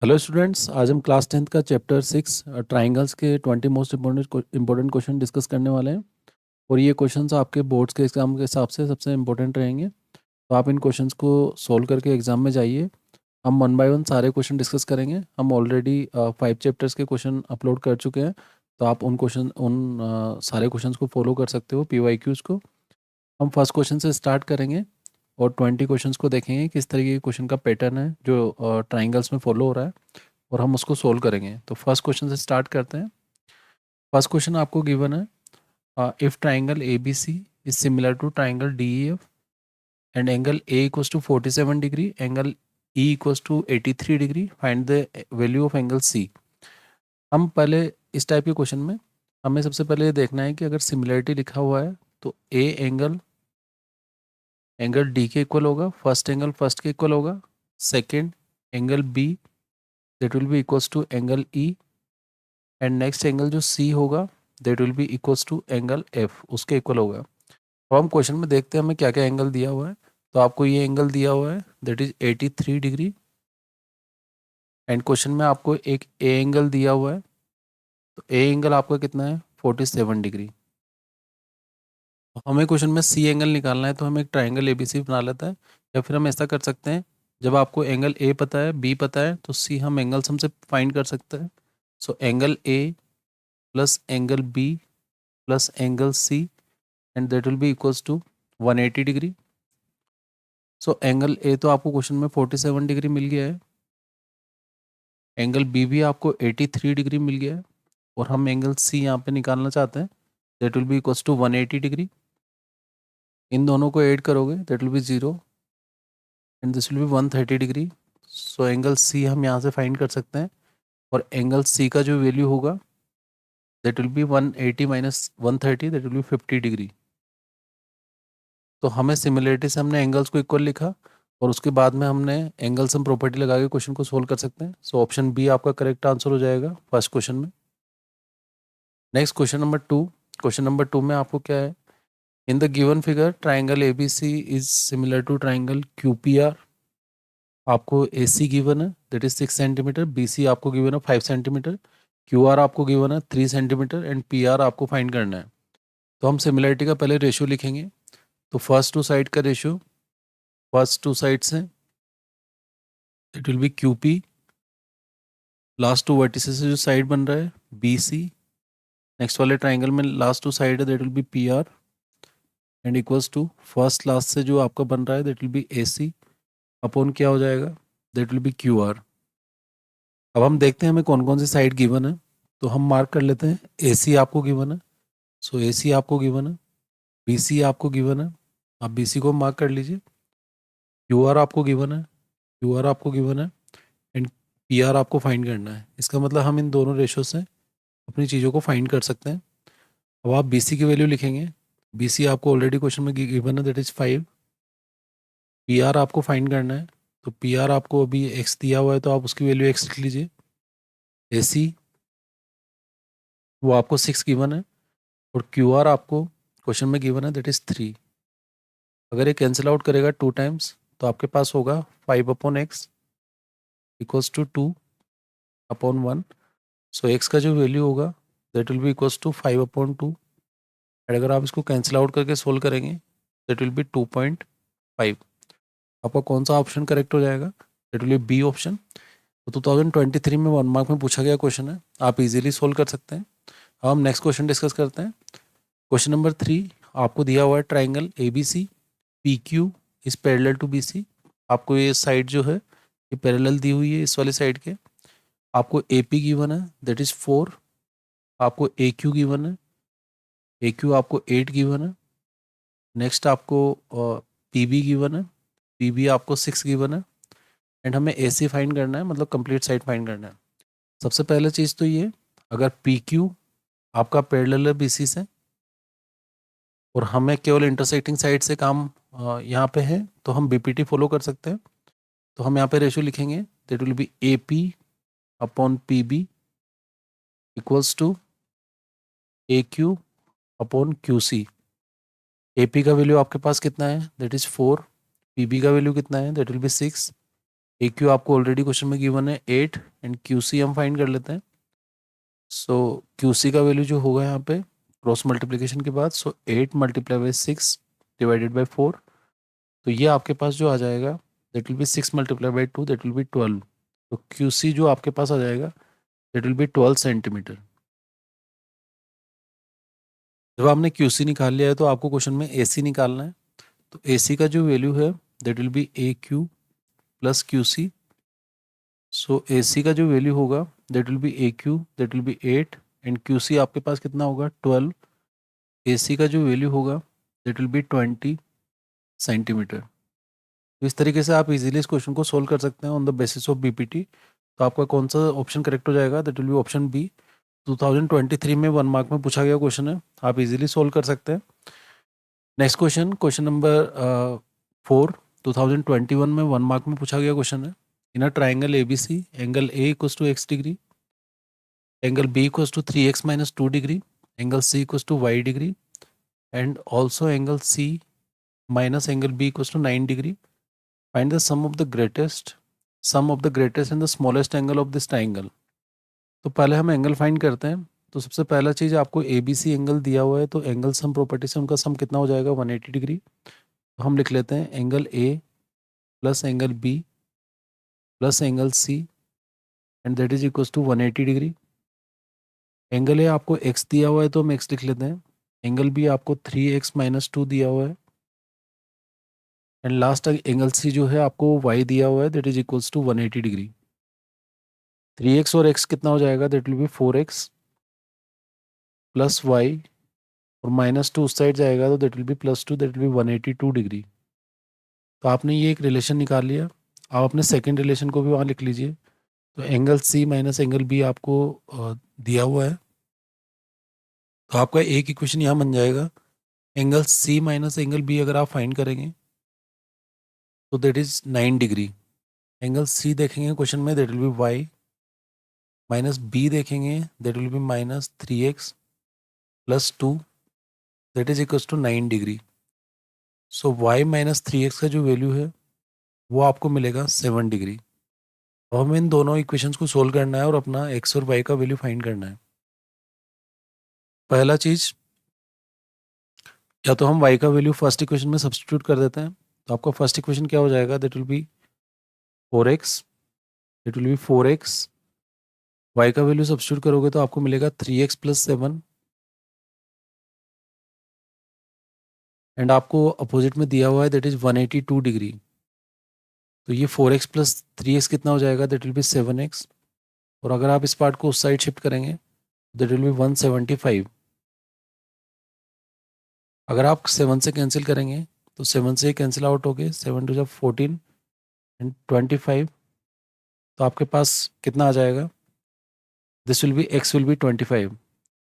Hello students, आज हम class 10th का चैप्टर 6 ट्राइंगल्स के 20 मोस्ट इम्पोर्टेंट क्वेश्चन डिस्कस करने वाले हैं। और ये क्वेश्चंस आपके बोर्ड्स के एग्जाम के हिसाब से सबसे इम्पोर्टेंट रहेंगे, तो आप इन क्वेश्चंस को सोल्व करके एग्जाम में जाइए। हम वन बाय वन सारे क्वेश्चन डिस्कस करेंगे। हम ऑलरेडी 5 चैप्टर्स के क्वेश्चन अपलोड कर चुके हैं, तो आप उन सारे क्वेश्चंस को फॉलो कर सकते हो, PYQs को। हम फर्स्ट क्वेश्चन से स्टार्ट करेंगे और 20 क्वेश्चंस को देखेंगे किस तरीके के क्वेश्चन का पैटर्न है जो ट्राइंगल्स में फॉलो हो रहा है, और हम उसको सोल्व करेंगे। तो फर्स्ट क्वेश्चन से स्टार्ट करते हैं। फर्स्ट क्वेश्चन आपको गिवन है, if triangle A B C is similar to triangle D E F and angle A equals to 47 degree, angle E equals to 83 degree, find the value of angle C. हम पहले इस type के question में हमें सबसे पहले ये देखना है कि अगर सिमिलरिटी लिखा हुआ है तो ए एंगल एंगल डी के इक्वल होगा, फर्स्ट एंगल फर्स्ट के इक्वल होगा, second angle B that will be equals to angle E, and next angle जो सी होगा that will be equals to angle F, उसके इक्वल होगा। तो हम क्वेश्चन में देखते हैं हमें क्या क्या एंगल दिया हुआ है। तो आपको ये एंगल दिया हुआ है that is 83 degree, and question में आपको एक ए एंगल दिया हुआ है, तो ए एंगल आपका कितना है 47 डिग्री। तो हमें क्वेश्चन में सी एंगल निकालना है, तो हम एक ट्राइंगल ABC बना लेता है, या फिर हम ऐसा कर सकते हैं, जब आपको एंगल ए पता है बी पता है तो सी हम एंगल्स हमसे फाइंड कर सकते हैं। So angle A plus angle B plus angle C, and that will be equals to 180 degree. So angle A तो आपको क्वेश्चन में 47 डिग्री मिल गया है, एंगल बी भी आपको 83 डिग्री मिल गया है, और हम एंगल सी यहाँ पे निकालना चाहते हैं, that will be equals to 180 degree. इन दोनों को ऐड करोगे that will be 0 and this will be 130 degree. So angle C हम यहाँ से फाइंड कर सकते हैं, और एंगल सी का जो वैल्यू होगा that will B 180 minus 130, that will B 50 degree. तो हमें सिमिलरिटी से हमने एंगल्स को इक्वल लिखा, और उसके बाद में हमने एंगल सम प्रॉपर्टी लगा के क्वेश्चन को सोल्व कर सकते हैं। सो ऑप्शन बी आपका करेक्ट आंसर हो जाएगा फर्स्ट क्वेश्चन में। Next question number 2। Question number 2 में आपको क्या है, in the given figure triangle ABC is similar to triangle QPR। आपको AC गिवन है दैट इज 6 सेंटीमीटर, BC आपको गिवन है 5 सेंटीमीटर, QR आपको गिवन है 3 सेंटीमीटर, एंड PR आपको फाइंड करना है। तो हम सिमिलरिटी का पहले रेशियो लिखेंगे। तो फर्स्ट टू साइड का रेशियो, फर्स्ट टू साइड से it will be QP, last two vertices से जो साइड बन रहा है BC, नेक्स्ट वाले ट्राइंगल में लास्ट टू साइड है that will be PR, and equals to first last से जो आपका बन रहा है that will be AC upon क्या हो जाएगा दैट विल बी QR। अब हम देखते हैं हमें कौन कौन सी साइड गिवन है, तो हम मार्क कर लेते हैं। AC आपको गिवन है, सो AC आपको गिवन है, BC आपको गिवन है, आप BC को मार्क कर लीजिए। QR आपको गिवन है, QR आपको गिवन है, एंड PR आपको फाइंड करना है। इसका मतलब हम इन दोनों रेशो से अपनी चीज़ों को फाइंड कर सकते हैं। अब आप BC की वैल्यू लिखेंगे। BC आपको ऑलरेडी क्वेश्चन में गिवन है दैट इज 5। PR आपको फाइंड करना है, तो PR आपको अभी x दिया हुआ है तो आप उसकी वैल्यू x लिख लीजिए। AC वो आपको 6 गिवन है, और QR आपको क्वेश्चन में गिवन है दैट इज 3। अगर ये कैंसिल आउट करेगा 2 टाइम्स तो आपके पास होगा 5 upon x equals to 2 upon 1। So x का जो वैल्यू होगा that will be equals to 5 upon 2, and अगर आप इसको कैंसिल आउट करके सोल्व करेंगे दैट विल बी 2.5। आपका कौन सा ऑप्शन करेक्ट हो जाएगा, that will be B option. तो 2023 में 1 मार्क में पूछा गया क्वेश्चन है, आप इजीली सोल्व कर सकते हैं। अब हम नेक्स्ट क्वेश्चन डिस्कस करते हैं। क्वेश्चन नंबर 3 आपको दिया हुआ है triangle ABC PQ is parallel to BC। आपको ये साइड जो है ये पैरेलल दी हुई है इस वाली साइड के। आपको AP गिवन है दैट इज 4, आपको AQ गिवन है, AQ आपको 8 गिवन है, नेक्स्ट आपको PB गिवन है, PB आपको 6 गिवन है, एंड हमें AC फाइंड करना है, मतलब कंप्लीट साइड फाइंड करना है। सबसे पहले चीज़ तो ये, अगर PQ आपका पैरेलल है BC से और हमें केवल इंटरसेक्टिंग साइड से काम यहाँ पे है, तो हम BPT फॉलो कर सकते हैं। तो हम यहाँ पे रेशियो लिखेंगे that will be AP upon PB equals to AQ upon QC। AP का वैल्यू आपके पास कितना है दैट इज 4, PB का वैल्यू कितना है दैट विल बी 6, AQ आपको ऑलरेडी क्वेश्चन में गिवन है 8, एंड क्यू सी हम फाइंड कर लेते हैं। सो क्यू सी का वैल्यू जो होगा यहाँ पे क्रॉस मल्टीप्लिकेशन के बाद, सो 8 मल्टीप्लाई बाई 6 डिवाइडेड बाई 4, तो ये आपके पास जो आ जाएगा that will be 6 multiply by 2, that will B 12। तो क्यू सी जो आपके पास आ जाएगा दैट विल बी 12 सेंटीमीटर। जब आपने क्यू सी निकाल लिया है तो आपको क्वेश्चन में ए सी निकालना है। तो ए सी का जो वैल्यू है that will be A Q plus Q C. So A C का जो वैल्यू होगा that will be A Q, that will be 8, and Q C आपके पास कितना होगा 12। ए सी का जो वैल्यू होगा दैट विल बी 20 सेंटीमीटर। तो इस तरीके से आप इजीली इस क्वेश्चन को सोल्व कर सकते हैं on the basis of BPT. तो आपका कौन सा ऑप्शन करेक्ट हो जाएगा, that will be option B. 2023 में 1 मार्क में पूछा गया क्वेश्चन है, आप इजीली सोल्व कर सकते हैं। नेक्स्ट क्वेश्चन, क्वेश्चन नंबर 4, 2021 में 1 मार्क में पूछा गया क्वेश्चन है। In a triangle A B C, angle A equals to x degree, angle B equals to 3x minus 2 degree, angle C equals to y degree, and also angle C minus angle B equals to 9 degree. Find the sum of the greatest and the smallest angle of this triangle. तो पहले हम angle find करते हैं। तो सबसे पहला चीज़, आपको ए B C angle दिया हुआ है, तो एंगल सम प्रॉपर्टी से उनका सम कितना हो जाएगा 180 डिग्री। तो हम लिख लेते हैं angle A plus angle B plus angle C, and that is equals to 180 degree. Angle A आपको एक्स दिया हुआ है तो हम एक्स लिख लेते हैं। एंगल बी आपको 3x माइनस 2 दिया हुआ है, एंड लास्ट एंगल सी जो है आपको वाई दिया हुआ है, that is equals to 180 degree. 3x और x कितना हो जाएगा, that will be 4x plus Y, और -2 उस साइड जाएगा तो that will be +2, that will be 182 degree. तो आपने ये एक रिलेशन निकाल लिया। आप अपने सेकंड रिलेशन को भी वहाँ लिख लीजिए। तो angle C minus angle B आपको दिया हुआ है, तो आपका एक इक्वेशन यहाँ बन जाएगा। Angle C minus angle B अगर आप फाइंड करेंगे तो that is 9 degree. Angle C देखेंगे क्वेश्चन में, that will be Y, minus B देखेंगे that will be -3x plus 2, that is equals to 9 degree. So Y -3x का जो value है वो आपको मिलेगा 7 डिग्री। अब हमें इन दोनों इक्वेशंस को सोल्व करना है और अपना x और y का वैल्यू फाइंड करना है। पहला चीज़, या तो हम y का वैल्यू फर्स्ट इक्वेशन में सब्स्टिट्यूट कर देते हैं। तो आपका फर्स्ट इक्वेशन क्या हो जाएगा, that will be 4x, that will be 4x। y का वैल्यू सब्स्टिट्यूट करोगे तो आपको मिलेगा 3x प्लस 7, एंड आपको अपोजिट में दिया हुआ है दैट इज 182 डिग्री। तो ये 4x प्लस 3x कितना हो जाएगा, दैट विल बी 7x, और अगर आप इस पार्ट को उस साइड शिफ्ट करेंगे दैट विल बी 175। अगर आप 7 से कैंसिल करेंगे तो 7 से कैंसिल आउट हो गए, 7 टू जब 14 एंड 25, तो आपके पास कितना आ जाएगा, this will B x will be 25।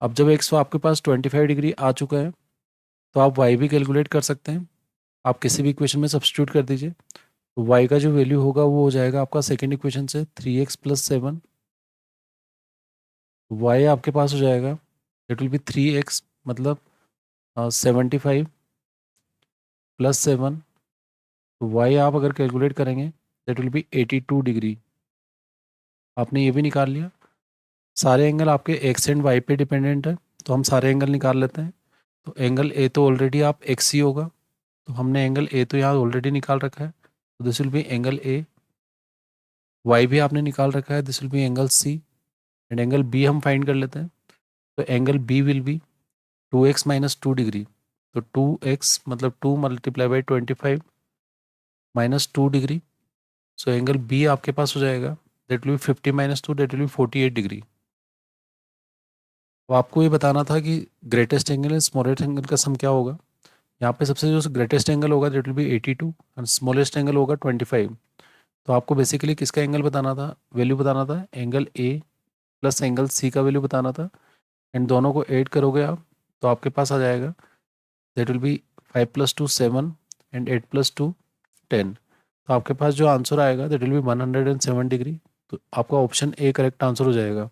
अब जब x आपके पास 25 डिग्री आ चुका है तो आप y भी कैलकुलेट कर सकते हैं। आप किसी भी इक्वेशन में सब्स्टिट्यूट कर दीजिए। तो y का जो वैल्यू होगा वो हो जाएगा आपका सेकेंड इक्वेशन से 3x प्लस 7। y आपके पास हो जाएगा इट विल बी 3x, मतलब 75 प्लस 7। तो y आप अगर कैलकुलेट करेंगे दैट विल बी 82 डिग्री। आपने ये भी निकाल लिया। सारे एंगल आपके x एंड y पे डिपेंडेंट है, तो हम सारे एंगल निकाल लेते हैं। तो एंगल a तो ऑलरेडी आप x ही होगा, तो हमने एंगल a तो यहाँ ऑलरेडी निकाल रखा है, तो this will B angle a। y भी आपने निकाल रखा है, this will B angle c, and angle b हम फाइंड कर लेते हैं। तो angle b will be 2x minus 2 degree. तो 2x मतलब 2 multiply by 25 minus 2 degree. So angle b आपके पास हो जाएगा that will B 50 minus 2, that will B 48 degree. तो आपको ये बताना था कि greatest angle and smallest angle का सम क्या होगा। यहाँ पे सबसे जो ग्रेटेस्ट एंगल होगा that will B 82 and smallest angle होगा 25। तो आपको बेसिकली किसका एंगल बताना था, वैल्यू बताना था, angle A plus angle C का वैल्यू बताना था, एंड दोनों को ऐड करोगे आप तो आपके पास आ जाएगा दैट विल बी 5 + 2 7 एंड 8 + 2 10। तो आपके पास जो आंसर आएगा दैट विल बी 107 डिग्री। तो आपका ऑप्शन ए करेक्ट आंसर हो जाएगा।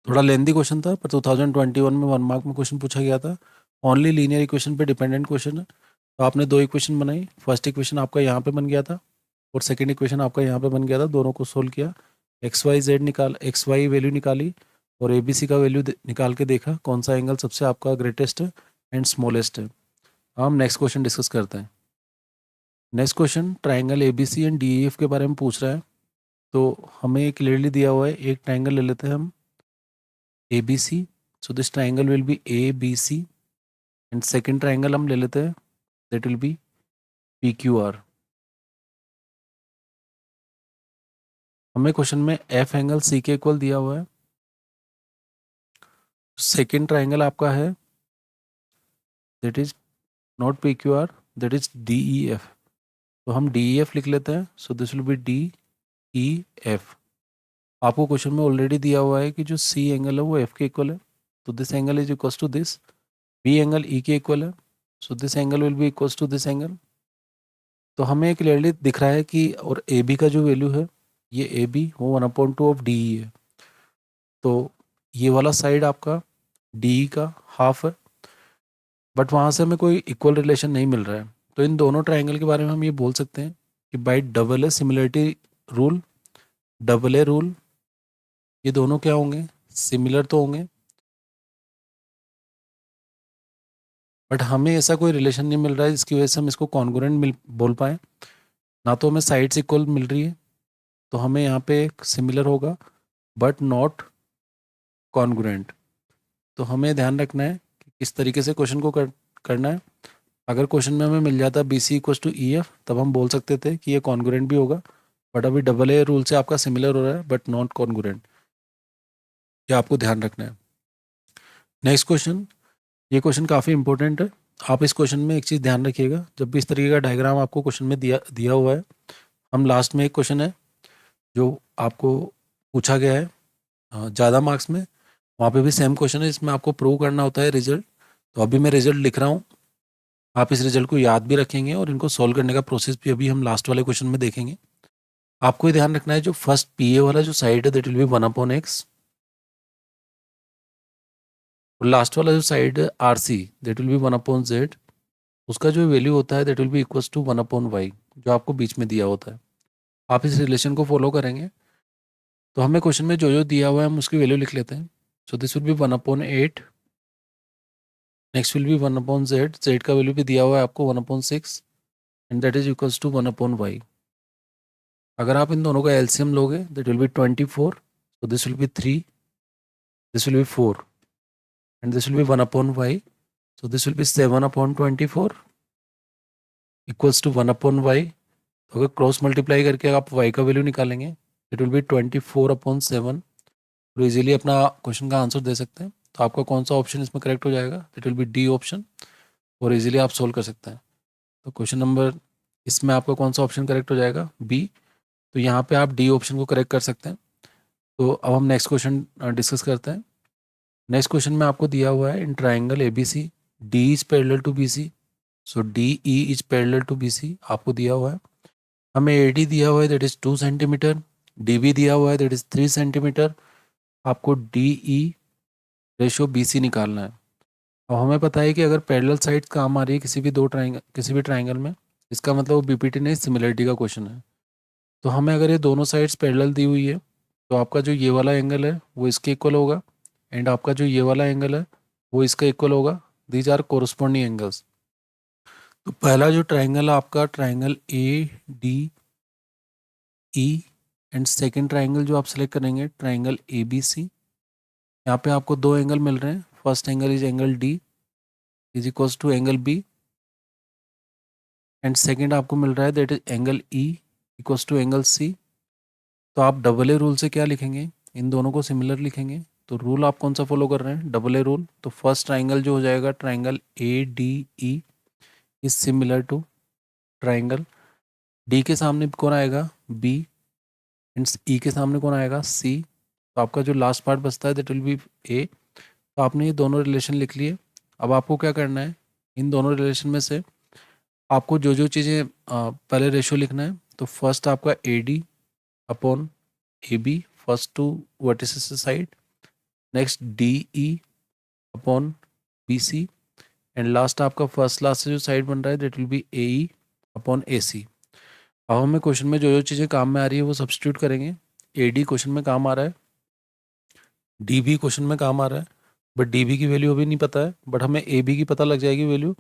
थोड़ा लेंदी क्वेश्चन था, पर 2021 में 1 मार्क में क्वेश्चन पूछा गया था। ओनली लीनियर इक्वेशन पे डिपेंडेंट क्वेश्चन है। तो आपने 2 इक्वेशन बनाई, फर्स्ट इक्वेशन आपका यहाँ पे बन गया था और सेकंड इक्वेशन आपका यहाँ पे बन गया था, दोनों को सोल्व किया एक्स वाई वैल्यू निकाली और ए बी सी का वैल्यू निकाल के देखा कौन सा एंगल सबसे आपका ग्रेटेस्ट एंड स्मॉलेस्ट है। हम नेक्स्ट क्वेश्चन डिस्कस करते हैं। Next question triangle A B C and D F के बारे में पूछ रहा है। तो हमें क्लियरली दिया हुआ है, एक ट्राइंगल ले लेते हैं हम A B C. So this triangle will be A B C and second triangle हम ले लेते हैं, that will be P Q R. हमें क्वेश्चन में एफ एंगल सी के इक्वल दिया हुआ है। सेकेंड ट्राइंगल आपका है that is not P Q R, that is D E F. तो हम डी ई एफ लिख लेते हैं। So this will be D E F. आपको क्वेश्चन में ऑलरेडी दिया हुआ है कि जो सी एंगल है वो एफ के इक्वल है। तो this angle is equals to this. B angle E के इक्वल है। So this angle will be equals to this angle. तो हमें क्लियरली दिख रहा है कि और ए बी का जो वैल्यू है, ये ए बी वो 1/2 ऑफ डी ई है। तो ये वाला साइड आपका डी ई का हाफ है, बट वहाँ से हमें कोई इक्वल रिलेशन नहीं मिल रहा है। तो इन दोनों ट्राइंगल के बारे में हम ये बोल सकते हैं कि by double A similarity rule, double A rule, ये दोनों क्या होंगे, सिमिलर तो होंगे, बट हमें ऐसा कोई रिलेशन नहीं मिल रहा है जिसकी वजह से हम इसको कॉन्ग्रुएंट मिल बोल पाए। ना तो हमें साइड्स इक्वल मिल रही है, तो हमें यहाँ पे सिमिलर होगा बट नॉट कॉन्ग्रुएंट। तो हमें ध्यान रखना है कि किस तरीके से क्वेश्चन को करना है। अगर क्वेश्चन में हमें मिल जाता B C equals to E F, तब हम बोल सकते थे कि ये कॉन्ग्रुएंट भी होगा, बट अभी डबल ए रूल से आपका सिमिलर हो रहा है बट नॉट कॉन्ग्रुएंट। ये आपको ध्यान रखना है। नेक्स्ट क्वेश्चन, ये क्वेश्चन काफ़ी इंपॉर्टेंट है। आप इस क्वेश्चन में एक चीज़ ध्यान रखिएगा, जब भी इस तरीके का डायग्राम आपको क्वेश्चन में दिया दिया हुआ है, हम लास्ट में एक क्वेश्चन है जो आपको पूछा गया है ज़्यादा मार्क्स में, वहाँ पे भी सेम क्वेश्चन है, इसमें आपको प्रूव करना होता है रिजल्ट। तो अभी मैं रिजल्ट लिख रहा हूँ, आप इस रिजल्ट को याद भी रखेंगे और इनको सॉल्व करने का प्रोसेस भी अभी हम लास्ट वाले क्वेश्चन में देखेंगे। आपको ये ध्यान रखना है, जो फर्स्ट पी ए वाला जो साइड है दैट विल बी 1/x, और लास्ट वाला जो साइड है R C that will be 1/z। उसका जो वैल्यू होता है that will be equals to 1/y, जो आपको बीच में दिया होता है। आप इस रिलेशन को फॉलो करेंगे। तो हमें क्वेश्चन में जो जो दिया हुआ है हम उसकी वैल्यू लिख लेते हैं। So this will be 1/8, next will be 1/z, z का वैल्यू भी दिया हुआ है आपको 1/6 and that is equals to 1/y। अगर आप इन दोनों का एलसीएम लोगे that will be 24, so this will be 3, this will be 4 and this will be 1/y, so this will be 7/24 equals to 1/y। तो अगर क्रॉस मल्टीप्लाई करके आप y का वैल्यू निकालेंगे इट विल बी 24/7। तो इजीली अपना question का answer दे सकते हैं। तो आपका कौन सा ऑप्शन इसमें करेक्ट हो जाएगा, it will be D option, और इजीली आप सोल्व कर सकते हैं। तो क्वेश्चन नंबर इसमें आपका कौन सा ऑप्शन करेक्ट हो जाएगा, बी। तो यहाँ पे आप डी ऑप्शन को करेक्ट कर सकते हैं। तो अब हम नेक्स्ट क्वेश्चन डिस्कस करते हैं। नेक्स्ट क्वेश्चन में आपको दिया हुआ है in triangle A B C D is parallel to B C, so D E is parallel to B C आपको दिया हुआ है। हमें ए डी दिया हुआ है that is 2 centimetre, D B दिया हुआ है दैट इज़ 3 सेंटीमीटर। आपको D E ratio B C निकालना है। अब हमें पता है कि अगर पैरेलल साइड्स काम आ रही है किसी भी ट्राइंगल में, इसका मतलब वो बीपीटी नहीं सिमिलरिटी का क्वेश्चन है। तो हमें अगर ये दोनों साइड्स पैरेलल दी हुई है तो आपका जो ये वाला एंगल है वो इसके इक्वल होगा एंड आपका जो ये वाला एंगल है वो इसका इक्वल होगा। These are corresponding angles. तो पहला जो ट्राइंगल है आपका triangle A D E and second triangle जो आप सेलेक्ट करेंगे ट्राइंगल ए बी सी। यहाँ पे आपको दो एंगल मिल रहे हैं। First angle is angle D is equals to angle B and second आपको मिल रहा है that is angle E equals to angle C. तो आप डबल ए रूल से क्या लिखेंगे, इन दोनों को सिमिलर लिखेंगे। तो रूल आप कौन सा फॉलो कर रहे हैं, डबल ए रूल। तो फर्स्ट ट्राइंगल जो हो जाएगा triangle A D E is similar to triangle D के सामने कौन आएगा, बी, एंड ई के सामने कौन आएगा, सी। तो आपका जो लास्ट पार्ट बचता है दैट विल बी ए। तो आपने ये दोनों रिलेशन लिख लिए। अब आपको क्या करना है, इन दोनों रिलेशन में से आपको जो जो चीज़ें पहले रेशो लिखना है। तो फर्स्ट आपका A D upon A B, first two vertices side, next D E upon B C, and last आपका फर्स्ट लास्ट से जो साइड बन रहा है that will be A E upon A C. अब हमें क्वेश्चन में जो जो चीज़ें काम में आ रही है वो सब्स्टिट्यूट करेंगे। AD क्वेश्चन में काम आ रहा है, DB क्वेश्चन में काम आ रहा है, बट DB की वैल्यू अभी नहीं पता है, बट हमें AB की पता लग जाएगी value,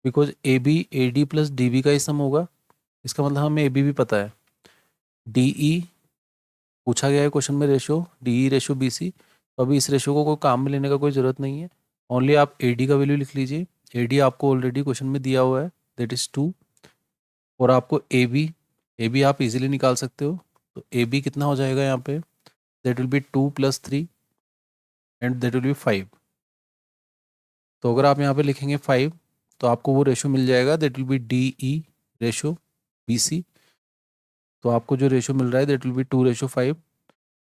because AB AD plus DB का ही सम होगा। इसका मतलब हमें AB भी पता है। DE पूछा गया है क्वेश्चन में रेशो, DE रेशो BC, तो अभी इस रेशो को कोई काम में लेने का कोई ज़रूरत नहीं है, ओनली आप AD का वैल्यू लिख लीजिए। AD आपको ऑलरेडी क्वेश्चन में दिया हुआ है, दैट इज़ 2। और आपको AB आप इजीली निकाल सकते हो, तो AB कितना हो जाएगा यहाँ पे, that will be 2 + 3 and that will B 5। तो अगर आप यहाँ पे लिखेंगे 5, तो आपको वो रेशो मिल जाएगा, that will B DE ratio BC। तो आपको जो रेशो मिल रहा है दैट विल बी 2:5।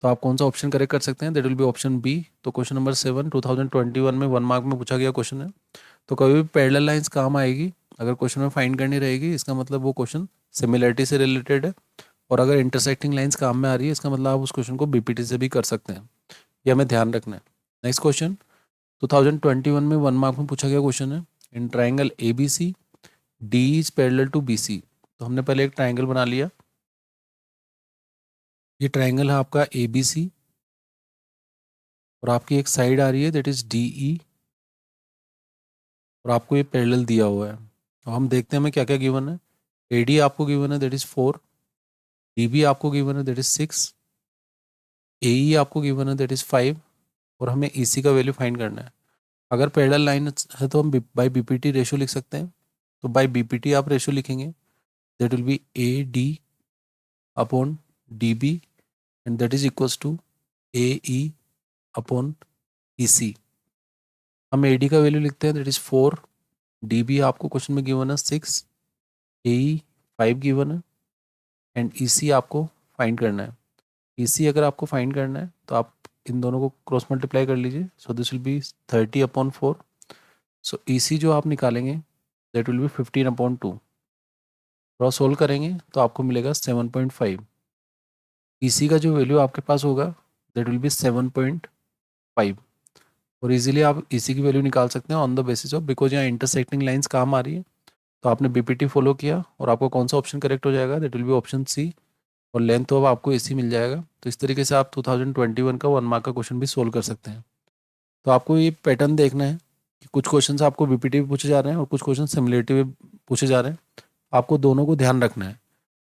तो आप कौन सा ऑप्शन करेक्ट कर सकते हैं, that will be option B. तो क्वेश्चन नंबर 7 2021 में 1 मार्क में पूछा गया क्वेश्चन है। तो कभी भी पैरेलल लाइंस काम आएगी अगर क्वेश्चन में फाइंड करनी रहेगी, इसका मतलब वो क्वेश्चन सिमिलरिटी से रिलेटेड है। और अगर इंटरसेक्टिंग लाइंस काम में आ रही है, इसका मतलब आप उस क्वेश्चन को BPT से भी कर सकते हैं, ये हमें ध्यान रखना है। नेक्स्ट क्वेश्चन 2021 में 1 मार्क में पूछा गया क्वेश्चन है, in triangle ABC D is parallel to BC। तो हमने पहले एक ट्राइंगल बना लिया, ये ट्राइंगल है आपका ABC, और आपकी एक साइड आ रही है दैट इज DE, और आपको ये पैरेलल दिया हुआ है। अब हम देखते हैं हमें क्या क्या गिवन है। AD आपको गिवन है दैट इज 4, DB आपको गिवन है दैट इज 6, AE आपको गिवन है दैट इज 5, और हमें EC का वैल्यू फाइंड करना है। अगर पैरेलल लाइन है तो हम बाई BPT रेशो लिख सकते हैं। तो बाई BPT आप रेशो लिखेंगे, that will be AD upon DB and that is equals to AE upon EC। हम AD का वैल्यू लिखते हैं दैट इज 4, DB आपको क्वेश्चन में गिवन है 6, AE 5 गिवन है, एंड EC आपको फाइंड करना है। EC अगर आपको फाइंड करना है तो आप इन दोनों को क्रॉस मल्टीप्लाई कर लीजिए, सो this will B 30/4। So EC जो आप निकालेंगे that will B 15/2। Cross solve करेंगे तो आपको मिलेगा 7.5। EC का जो वैल्यू आपके पास होगा दैट विल बी 7.5। और इजीली आप EC की वैल्यू निकाल सकते हैं on the basis of, because यहाँ इंटरसेक्टिंग लाइंस काम आ रही है। तो आपने BPT फॉलो किया और आपको कौन सा ऑप्शन करेक्ट हो जाएगा, that will be option C। और लेंथ तो अब आपको AC मिल जाएगा। तो इस तरीके से आप 2021 का 1 मार्क का क्वेश्चन भी सोल्व कर सकते हैं। तो आपको ये पैटर्न देखना है कि कुछ क्वेश्चंस आपको BPT में पूछे जा रहे हैं और कुछ क्वेश्चन सिमिलरिटी में पूछे जा रहे हैं। आपको दोनों को ध्यान रखना है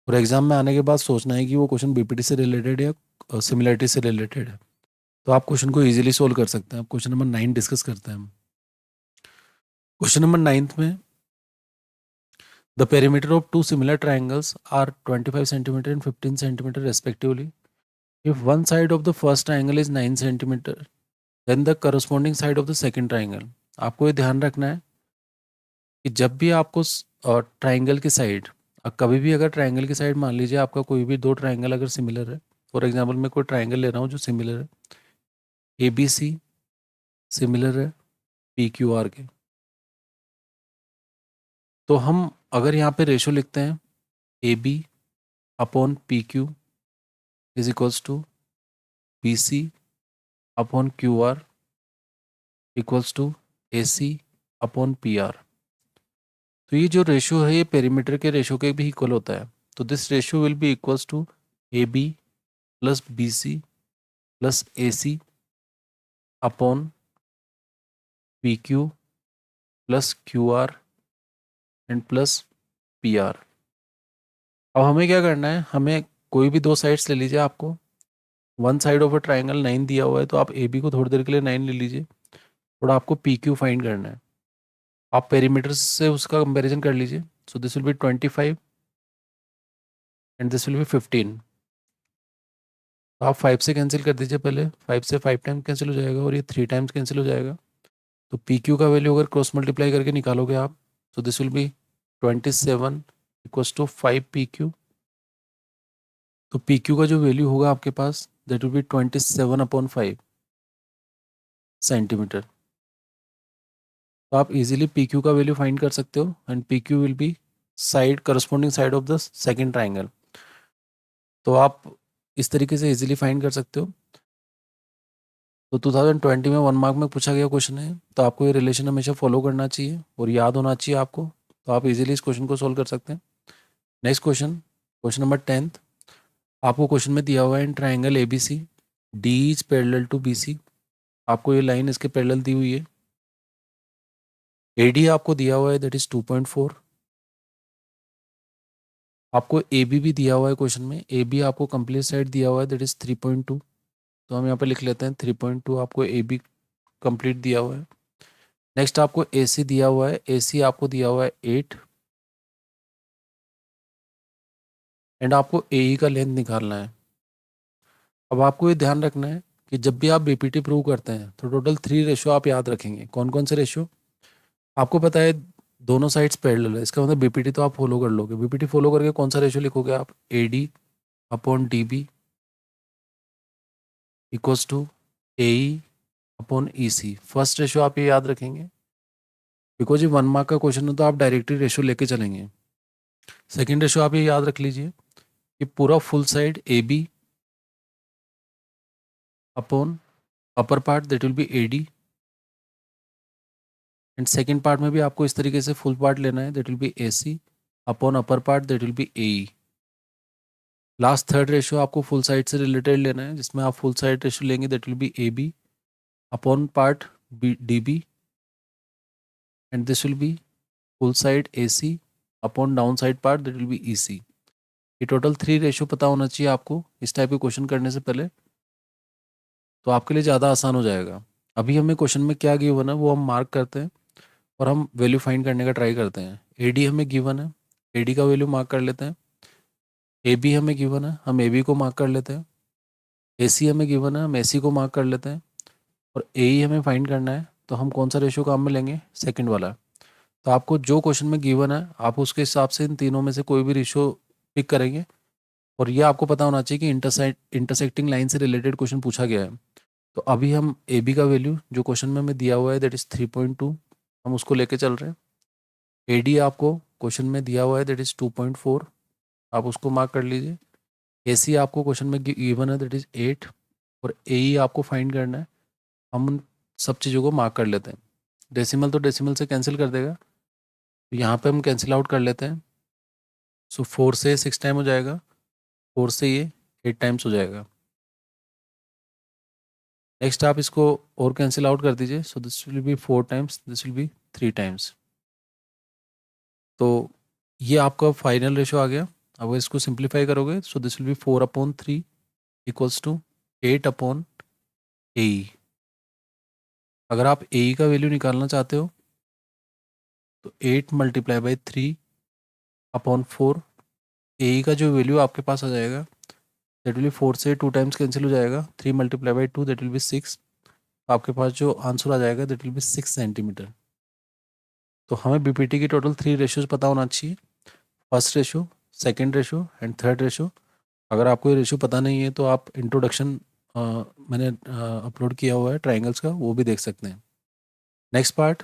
और एग्जाम में आने के बाद सोचना है कि वो क्वेश्चन BPT से रिलेटेड या सिमिलरिटी से रिलेटेड है। तो आप क्वेश्चन को इजीली सोल्व कर सकते हैं। अब क्वेश्चन नंबर 9 डिस्कस करते हैं हम। क्वेश्चन नंबर 9 में the perimeter of two similar triangles are 25 centimeter and 15 centimeter respectively. If one side of the first triangle is 9 centimeter, then the corresponding side of the second triangle. आपको ये ध्यान रखना है कि जब भी आपको ट्राइंगल की साइड, कभी भी अगर ट्राइंगल की साइड मान लीजिए आपका कोई भी दो ट्राइंगल अगर सिमिलर है, फॉर एग्जांपल मैं कोई ट्राइंगल ले रहा हूँ जो सिमिलर है, ABC सिमिलर है PQR के, तो हम अगर यहाँ पे रेशो लिखते हैं AB upon PQ is equals to BC upon QR equals to AC upon PR। तो ये जो रेशो है ये पेरीमीटर के रेशो के भी इक्वल होता है। तो this ratio will be equals to AB plus BC plus AC upon PQ plus QR and plus PR। अब हमें क्या करना है, हमें कोई भी दो साइड्स ले लीजिए। आपको one side of a triangle 9 दिया हुआ है, तो आप AB को थोड़ी देर के लिए 9 ले लीजिए, थोड़ा आपको PQ फाइंड करना है। आप पेरीमीटर से उसका कंपैरिजन कर लीजिए। सो this will B 25 and this will B 15। तो आप 5 से कैंसिल कर दीजिए, पहले 5 से 5 टाइम कैंसिल हो जाएगा और ये 3 टाइम्स कैंसिल हो जाएगा। तो PQ का वैल्यू अगर क्रॉस मल्टीप्लाई करके निकालोगे आप, तो this will be 27 equals to 5 PQ। तो PQ का जो वैल्यू होगा आपके पास दैट विल बी 27/5 सेंटीमीटर। तो आप इजीली PQ का वैल्यू फाइंड कर सकते हो and PQ will be side corresponding side of the second triangle. तो आप इस तरीके से इजीली फाइंड कर सकते हो। तो 2020 में 1 मार्क में पूछा गया क्वेश्चन है, तो आपको ये रिलेशन हमेशा फॉलो करना चाहिए और याद होना चाहिए आपको। तो आप इजीली इस क्वेश्चन को सोल्व कर सकते हैं। Next question, question number 10। आपको क्वेश्चन में दिया हुआ है in triangle ABC D is parallel to BC, आपको ये लाइन इसके पैरेलल दी हुई है। AD आपको दिया हुआ है दैट इज 2.4, आपको AB भी दिया हुआ है क्वेश्चन में, AB आपको कंप्लीट साइड दिया हुआ है दैट इज 3.2, तो हम यहाँ पे लिख लेते हैं 3.2 आपको AB कंप्लीट दिया हुआ है। नेक्स्ट आपको AC दिया हुआ है, AC आपको दिया हुआ है 8 एंड आपको AE का लेंथ निकालना है। अब आपको ये ध्यान रखना है कि जब भी आप BPT प्रूव करते हैं तो टोटल 3 रेशो आप याद रखेंगे। कौन कौन से रेशो? आपको पता है दोनों साइड्स पैरेलल है, इसका मतलब BPT तो आप फॉलो कर लोगे। BPT फॉलो करके कौन सा रेशो लिखोगे आप? AD upon DB equals to AE upon EC। First ratio आप ये याद रखेंगे बिकॉज ये 1 मार्क का क्वेश्चन है तो आप डायरेक्टली रेशो लेके चलेंगे। सेकेंड रेशो आप ये याद रख लीजिए कि पूरा full side AB upon upper part that will be AD and second part में भी आपको इस तरीके से फुल पार्ट लेना है that will be AC upon upper part that will B AE। Last third ratio आपको फुल साइड से रिलेटेड लेना है जिसमें आप फुल साइड रेशो लेंगे that will B AB upon part DB and this will B full side AC upon down side part that will B EC। ये total 3 ratio पता होना चाहिए आपको इस टाइप के क्वेश्चन करने से पहले, तो आपके लिए ज़्यादा आसान हो जाएगा। अभी हमें क्वेश्चन में क्या गिवन है वो हम मार्क करते हैं और हम वैल्यू फाइंड करने का ट्राई करते हैं। AD हमें गिवन है, AD का वैल्यू मार्क कर लेते हैं। AB हमें गिवन है, हम AB को मार्क कर लेते हैं। AC हमें गिवन है, हम AC को मार्क कर लेते हैं। और AE हमें फाइंड करना है तो हम कौन सा रेशियो काम में लेंगे? सेकंड वाला। तो आपको जो क्वेश्चन में गिवन है आप उसके हिसाब से इन तीनों में से कोई भी रेशियो पिक करेंगे। और ये आपको पता होना चाहिए कि इंटरसेक्टिंग लाइन से रिलेटेड क्वेश्चन पूछा गया है। तो अभी हम AB का वैल्यू जो क्वेश्चन में हमें दिया हुआ है दैट इज़ 3.2, हम उसको लेके चल रहे हैं। AD आपको क्वेश्चन में दिया हुआ है दैट इज़ 2.4, आप उसको मार्क कर लीजिए। AC आपको क्वेश्चन में गिवन है दैट इज़ 8 और AE आपको फाइंड करना है। हम उन सब चीज़ों को मार्क कर लेते हैं। डेसिमल तो डेसिमल से कैंसिल कर देगा, तो यहाँ पे हम कैंसिल आउट कर लेते हैं। सो 4 से 6 टाइम हो जाएगा, 4 से ये 8 टाइम्स हो जाएगा। नेक्स्ट आप इसको और कैंसिल आउट कर दीजिए, सो this will be 4 times, this will be 3 times. तो ये आपका फाइनल रेशो आ गया। अब इसको सिंप्लीफाई करोगे so this will be 4/3 equals to 8/AE। अगर आप AE का वैल्यू निकालना चाहते हो तो 8 मल्टीप्लाई बाई 3/4, AE का जो वैल्यू आपके पास आ जाएगा दैट विल बी 4 से 2 टाइम्स कैंसिल हो जाएगा, 3 multiply by 2 that will be 6। आपके पास जो आंसर आ जाएगा दैट विल बी 6 सेंटीमीटर। तो हमें BPT की टोटल 3 रेशियोज पता होना चाहिए, first ratio, second ratio and third ratio. अगर आपको ये रेशो पता नहीं है तो आप इंट्रोडक्शन मैंने अपलोड किया हुआ है ट्राइंगल्स का, वो भी देख सकते हैं। नेक्स्ट पार्ट,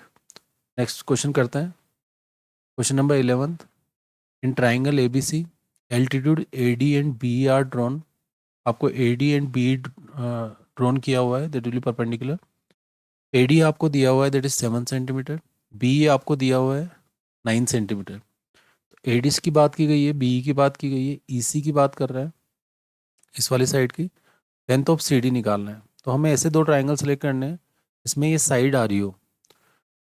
नेक्स्ट क्वेश्चन करते हैं। Question number 11, in triangle ABC altitude AD and BE are drawn. आपको AD एंड BE ड्रॉन किया हुआ है that will be perpendicular. AD आपको दिया हुआ है दैट इज 7 सेंटीमीटर, BE आपको दिया हुआ है 9 सेंटीमीटर। तो ADs की बात की गई है, BE की बात की गई है, EC की बात कर रहा है इस वाली साइड की। लेंथ ऑफ CD निकालना है, तो हमें ऐसे दो ट्राइंगल सेलेक्ट करने हैं इसमें ये साइड आ रही हो।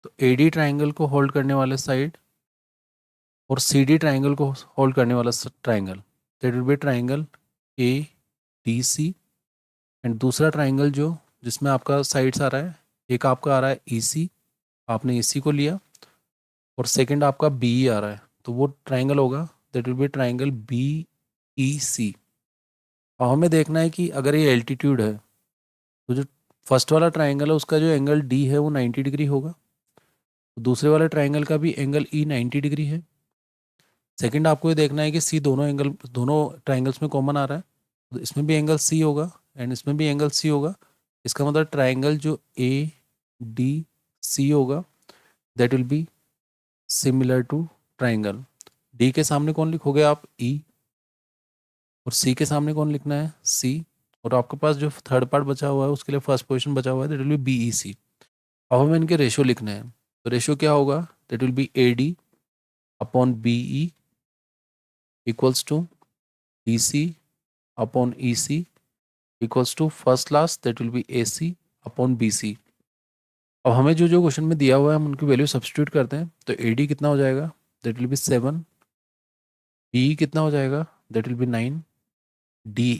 तो AD ट्राइंगल को होल्ड करने वाले साइड और CD ट्राइंगल को होल्ड करने वाला triangle that will be triangle ADC। And दूसरा ट्राइंगल जो जिसमें आपका साइड्स आ रहा है, एक आपका आ रहा है EC, आपने EC को लिया, और सेकंड आपका BE आ रहा है, तो वो ट्राइंगल होगा that will be triangle BEC। और हमें देखना है कि अगर ये एल्टीट्यूड है तो जो फर्स्ट वाला ट्राइंगल है उसका जो एंगल D है वो 90 डिग्री होगा, तो दूसरे वाले ट्राइंगल का भी एंगल E 90 डिग्री है। सेकंड आपको ये देखना है कि C दोनों ट्राइंगल्स में कॉमन आ रहा है, तो इसमें भी एंगल C होगा एंड इसमें भी एंगल C होगा। इसका मतलब ट्राइंगल जो ADC होगा that will be similar to triangle. D के सामने कौन लिखोगे आप? E, और C के सामने कौन लिखना है? C, और आपके पास जो थर्ड पार्ट बचा हुआ है उसके लिए फर्स्ट पोजीशन बचा हुआ है दैट विल बी BEC। अब हमें इनके रेशियो लिखने हैं, तो रेशियो क्या होगा? That will be AD upon BE equals to DC upon E C equals to first class that will be A C upon B C. अब हमें जो जो क्वेश्चन में दिया हुआ है हम उनकी वैल्यू सब्स्टिट्यूट करते हैं। तो ए डी कितना हो जाएगा, दैट विल बी 7। बी कितना हो जाएगा, that will B 9। D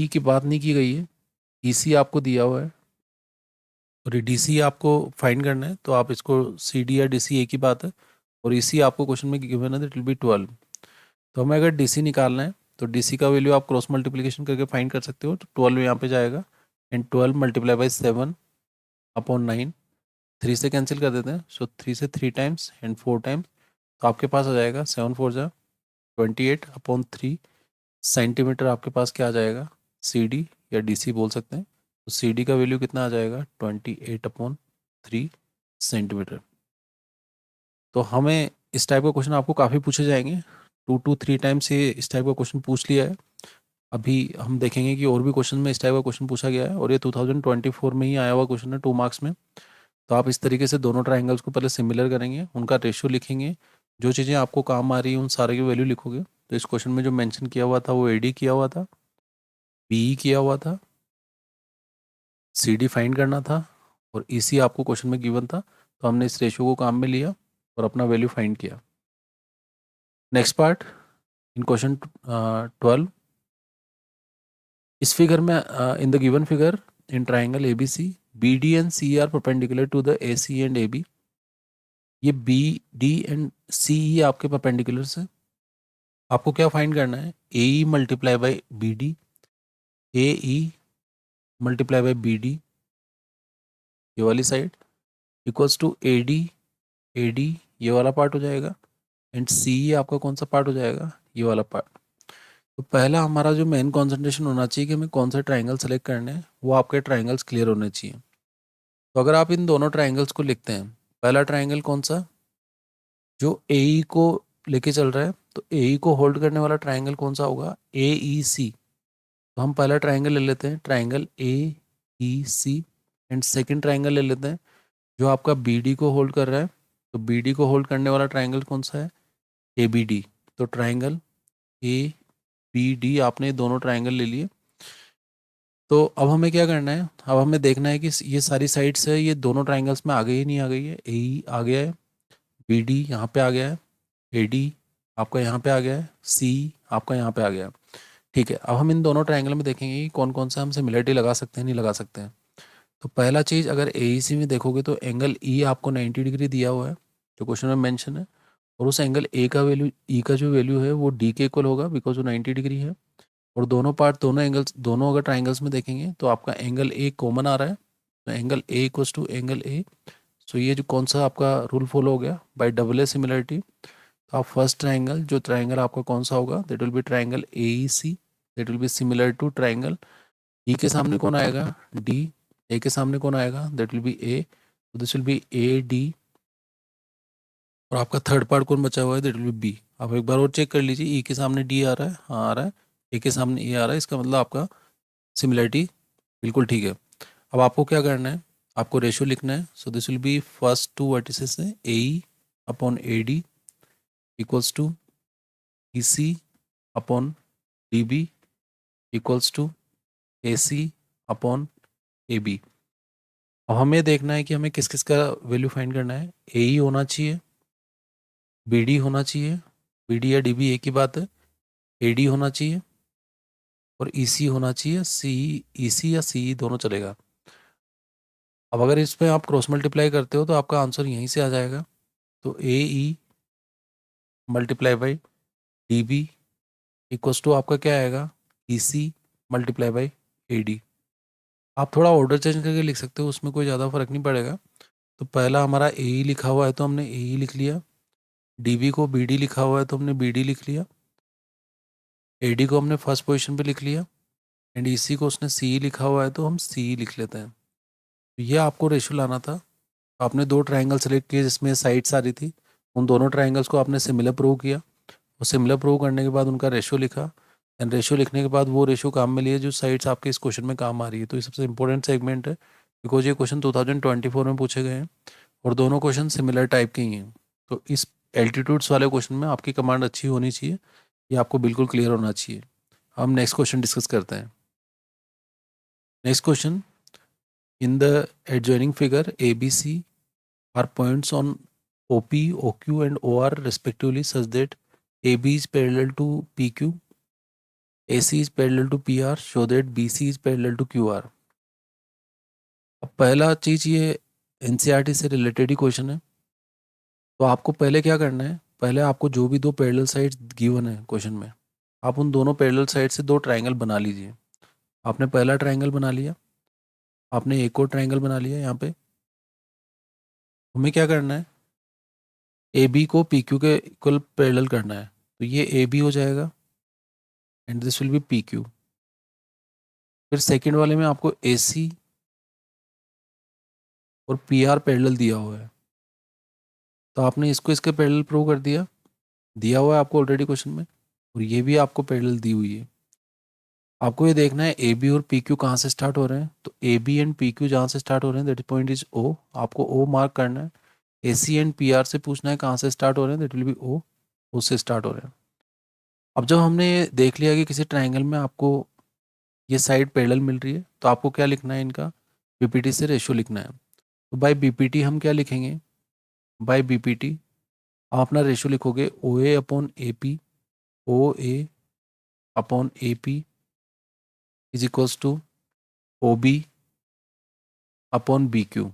E की बात नहीं की गई है, ई सी आपको दिया हुआ है और ये डी सी आपको फाइंड करना है, तो आप इसको सी डी या डी सी एक ही बात है। और ई सी आपको क्वेश्चन में गिवन है, दैट विल बी 12। तो हमें अगर डी सी निकालना है तो डी सी का वैल्यू आप क्रॉस मल्टीप्लिकेशन करके फाइंड कर सकते हो। तो 12 यहाँ पे जाएगा एंड 12 मल्टीप्लाई बाई 7 अपॉन 9। 3 से कैंसिल कर देते हैं, सो 3 से 3 टाइम्स एंड 4 टाइम्स, तो आपके पास आ जाएगा 7 4 जा 28 अपॉन 3 सेंटीमीटर। आपके पास क्या आ जाएगा, सी डी या डी सी बोल सकते हैं। तो सी डी का वैल्यू कितना आ जाएगा, 28 अपॉन 3 सेंटीमीटर। तो हमें इस टाइप का क्वेश्चन आपको काफ़ी पूछे जाएंगे, 2 to 3 टाइम्स ये इस टाइप का क्वेश्चन पूछ लिया है। अभी हम देखेंगे कि और भी क्वेश्चन में इस टाइप का क्वेश्चन पूछा गया है और ये 2024 में ही आया हुआ क्वेश्चन है 2 मार्क्स में। तो आप इस तरीके से दोनों ट्राइंगल्स को पहले सिमिलर करेंगे, उनका रेशियो लिखेंगे, जो चीज़ें आपको काम आ रही हैं उन सारे की वैल्यू लिखोगे। तो इस क्वेश्चन में जो मेंशन किया हुआ था वो एडी किया हुआ था, बीई किया हुआ था, सीडी फाइंड करना था और ईसी आपको क्वेश्चन में गिवन था। तो हमने इस रेशियो को काम में लिया और अपना वैल्यू फाइंड किया। नेक्स्ट पार्ट इन क्वेश्चन 12, इस फिगर में in the given figure in triangle A B C B D and C are perpendicular to the A C and A B. ये B D and C E आपके perpendicular से, आपको क्या find करना है, A E multiply by B D, A E multiply by B D ये वाली side equals to A D ये वाला पार्ट हो जाएगा एंड सी ई आपका कौन सा पार्ट हो जाएगा, ये वाला पार्ट। तो पहला हमारा जो मेन कंसंट्रेशन होना चाहिए कि हमें कौन सा ट्राइंगल सेलेक्ट करने हैं, वो आपके ट्राइंगल्स क्लियर होने चाहिए। तो अगर आप इन दोनों ट्राइंगल्स को लिखते हैं, पहला ट्राइंगल कौन सा, जो ए ई को लेके चल रहा है, तो ए ई को होल्ड करने वाला ट्राइंगल कौन सा होगा, ए ई सी। तो हम पहला ट्राइंगल ले लेते हैं, triangle A E C and second triangle ले लेते हैं जो आपका बी डी को होल्ड कर रहा है। तो बी डी को होल्ड करने वाला ट्राइंगल कौन सा है, ए बी डी। तो ट्राइंगल ए बी डी आपने दोनों ट्राइंगल ले लिए। तो अब हमें क्या करना है, अब हमें देखना है कि ये सारी साइड्स है ये दोनों ट्राइंगल्स में आ गई है नहीं आ गई है। ए ई आ गया है, बी डी यहाँ पे आ गया है, ए डी आपका यहाँ पे आ गया है, सी आपका यहाँ पे आ गया है। ठीक है, अब हम इन दोनों ट्राइंगल में देखेंगे कि कौन कौन सा हम सिमिलरिटी लगा सकते हैं नहीं लगा सकते हैं। तो पहला चीज़, अगर ए सी में देखोगे तो एंगल ई आपको 90 डिग्री दिया हुआ है जो क्वेश्चन में मेंशन है, और उस एंगल ए का वैल्यू, ई का जो वैल्यू है वो डी के इक्वल होगा बिकॉज वो 90 डिग्री है। और दोनों पार्ट, दोनों एंगल्स, दोनों अगर ट्राइंगल्स में देखेंगे तो आपका एंगल ए कॉमन आ रहा है, तो angle A equals to angle A. So ये जो कौन सा आपका रूल फॉलो हो गया, बाय डबल ए सिमिलरिटी। तो आप फर्स्ट ट्राइंगल, जो ट्राइंगल आपका कौन सा होगा, that will be triangle A E C, that will be similar to triangle E के सामने कौन आएगा, डी, ए के सामने कौन आएगा, दैट विल बी ए, तो this will be A D. और आपका थर्ड पार्ट कौन बचा हुआ है, दैट विल बी बी। आप एक बार और चेक कर लीजिए, ई के सामने डी आ रहा है, हाँ आ रहा है, ए के सामने ए आ रहा है, इसका मतलब आपका सिमिलरिटी बिल्कुल ठीक है। अब आपको क्या करना है, आपको रेशियो लिखना है। So this will be first two vertices है A E upon A D equals to E C upon D B equals to A C upon A B. अब हमें देखना है कि हमें किस किस का वैल्यू फाइंड करना है। ए ई होना चाहिए, बी डी होना चाहिए, बी डी या डी बी एक ही बात है, ए डी होना चाहिए और ई सी होना चाहिए, सी ई सी या सी ई दोनों चलेगा। अब अगर इसमें आप क्रॉस मल्टीप्लाई करते हो तो आपका आंसर यहीं से आ जाएगा। तो A E multiply by D B equals to आपका क्या आएगा, E C multiply by A D. आप थोड़ा ऑर्डर चेंज करके लिख सकते हो, उसमें कोई ज़्यादा फर्क नहीं पड़ेगा। तो पहला हमारा ए ई लिखा हुआ है तो हमने ए ई लिख लिया, डी बी को बी डी लिखा हुआ है तो हमने बी डी लिख लिया, ए डी को हमने फर्स्ट पोजीशन पे लिख लिया एंड ई सी को उसने सी ई लिखा हुआ है तो हम सी ई लिख लेते हैं। तो ये आपको रेशियो लाना था। आपने दो ट्राइंगल सेलेक्ट किए जिसमें साइड्स आ रही थी, उन दोनों ट्राइंगल्स को आपने सिमिलर प्रूव किया और सिमिलर प्रूव करने के बाद उनका रेशियो लिखा एंड रेशियो लिखने के बाद वो रेशियो काम में लिए जो साइड्स आपके इस क्वेश्चन में काम आ रही है। तो ये सबसे इंपॉर्टेंट सेगमेंट है बिकॉज ये क्वेश्चन 2024 में पूछे गए हैं और दोनों क्वेश्चन सिमिलर टाइप के ही हैं। तो इस एल्टीट्यूड्स वाले क्वेश्चन में आपकी कमांड अच्छी होनी चाहिए ये आपको बिल्कुल क्लियर होना चाहिए। हम नेक्स्ट क्वेश्चन डिस्कस करते हैं। Next question, in the adjoining figure A B C are points on O P O Q and O R respectively such that A B is parallel to P Q, A C is parallel to P R, show that B C is parallel to Q R. अब पहला चीज़ ये NCERT से related ही question है। तो आपको पहले क्या करना है, पहले आपको जो भी दो पैरेलल साइड्स गिवन है क्वेश्चन में, आप उन दोनों पैरेलल साइड से दो ट्रायंगल बना लीजिए। आपने पहला ट्रायंगल बना लिया, आपने एक और ट्रायंगल बना लिया। यहाँ पे हमें क्या करना है, ए बी को पी क्यू के इक्वल पैरेलल करना है। तो ये ए बी हो जाएगा and this will be P Q. फिर सेकेंड वाले में आपको ए सी और पी आर पैरेलल दिया हुआ है, तो आपने इसको इसके पैरेलल प्रूव कर दिया, दिया हुआ है आपको ऑलरेडी क्वेश्चन में, और ये भी आपको पैरेलल दी हुई है। आपको ये देखना है ए बी और पी क्यू कहाँ से स्टार्ट हो रहे हैं। तो A B and P Q जहाँ से स्टार्ट हो रहे हैं दैट पॉइंट इज ओ, आपको ओ मार्क करना है। A C and P R से पूछना है कहाँ से स्टार्ट हो रहे हैं, दैट विल बी ओ, उससे स्टार्ट हो रहे हैं। अब जब हमने ये देख लिया कि किसी ट्राइंगल में आपको ये साइड पैरेलल मिल रही है, तो आपको क्या लिखना है, इनका बीपीटी से रेशियो लिखना है। तो बाय बीपीटी हम क्या लिखेंगे, बाय बीपीटी आप अपना रेशियो लिखोगे O A upon A P, O A upon A P is equals to O B upon B Q.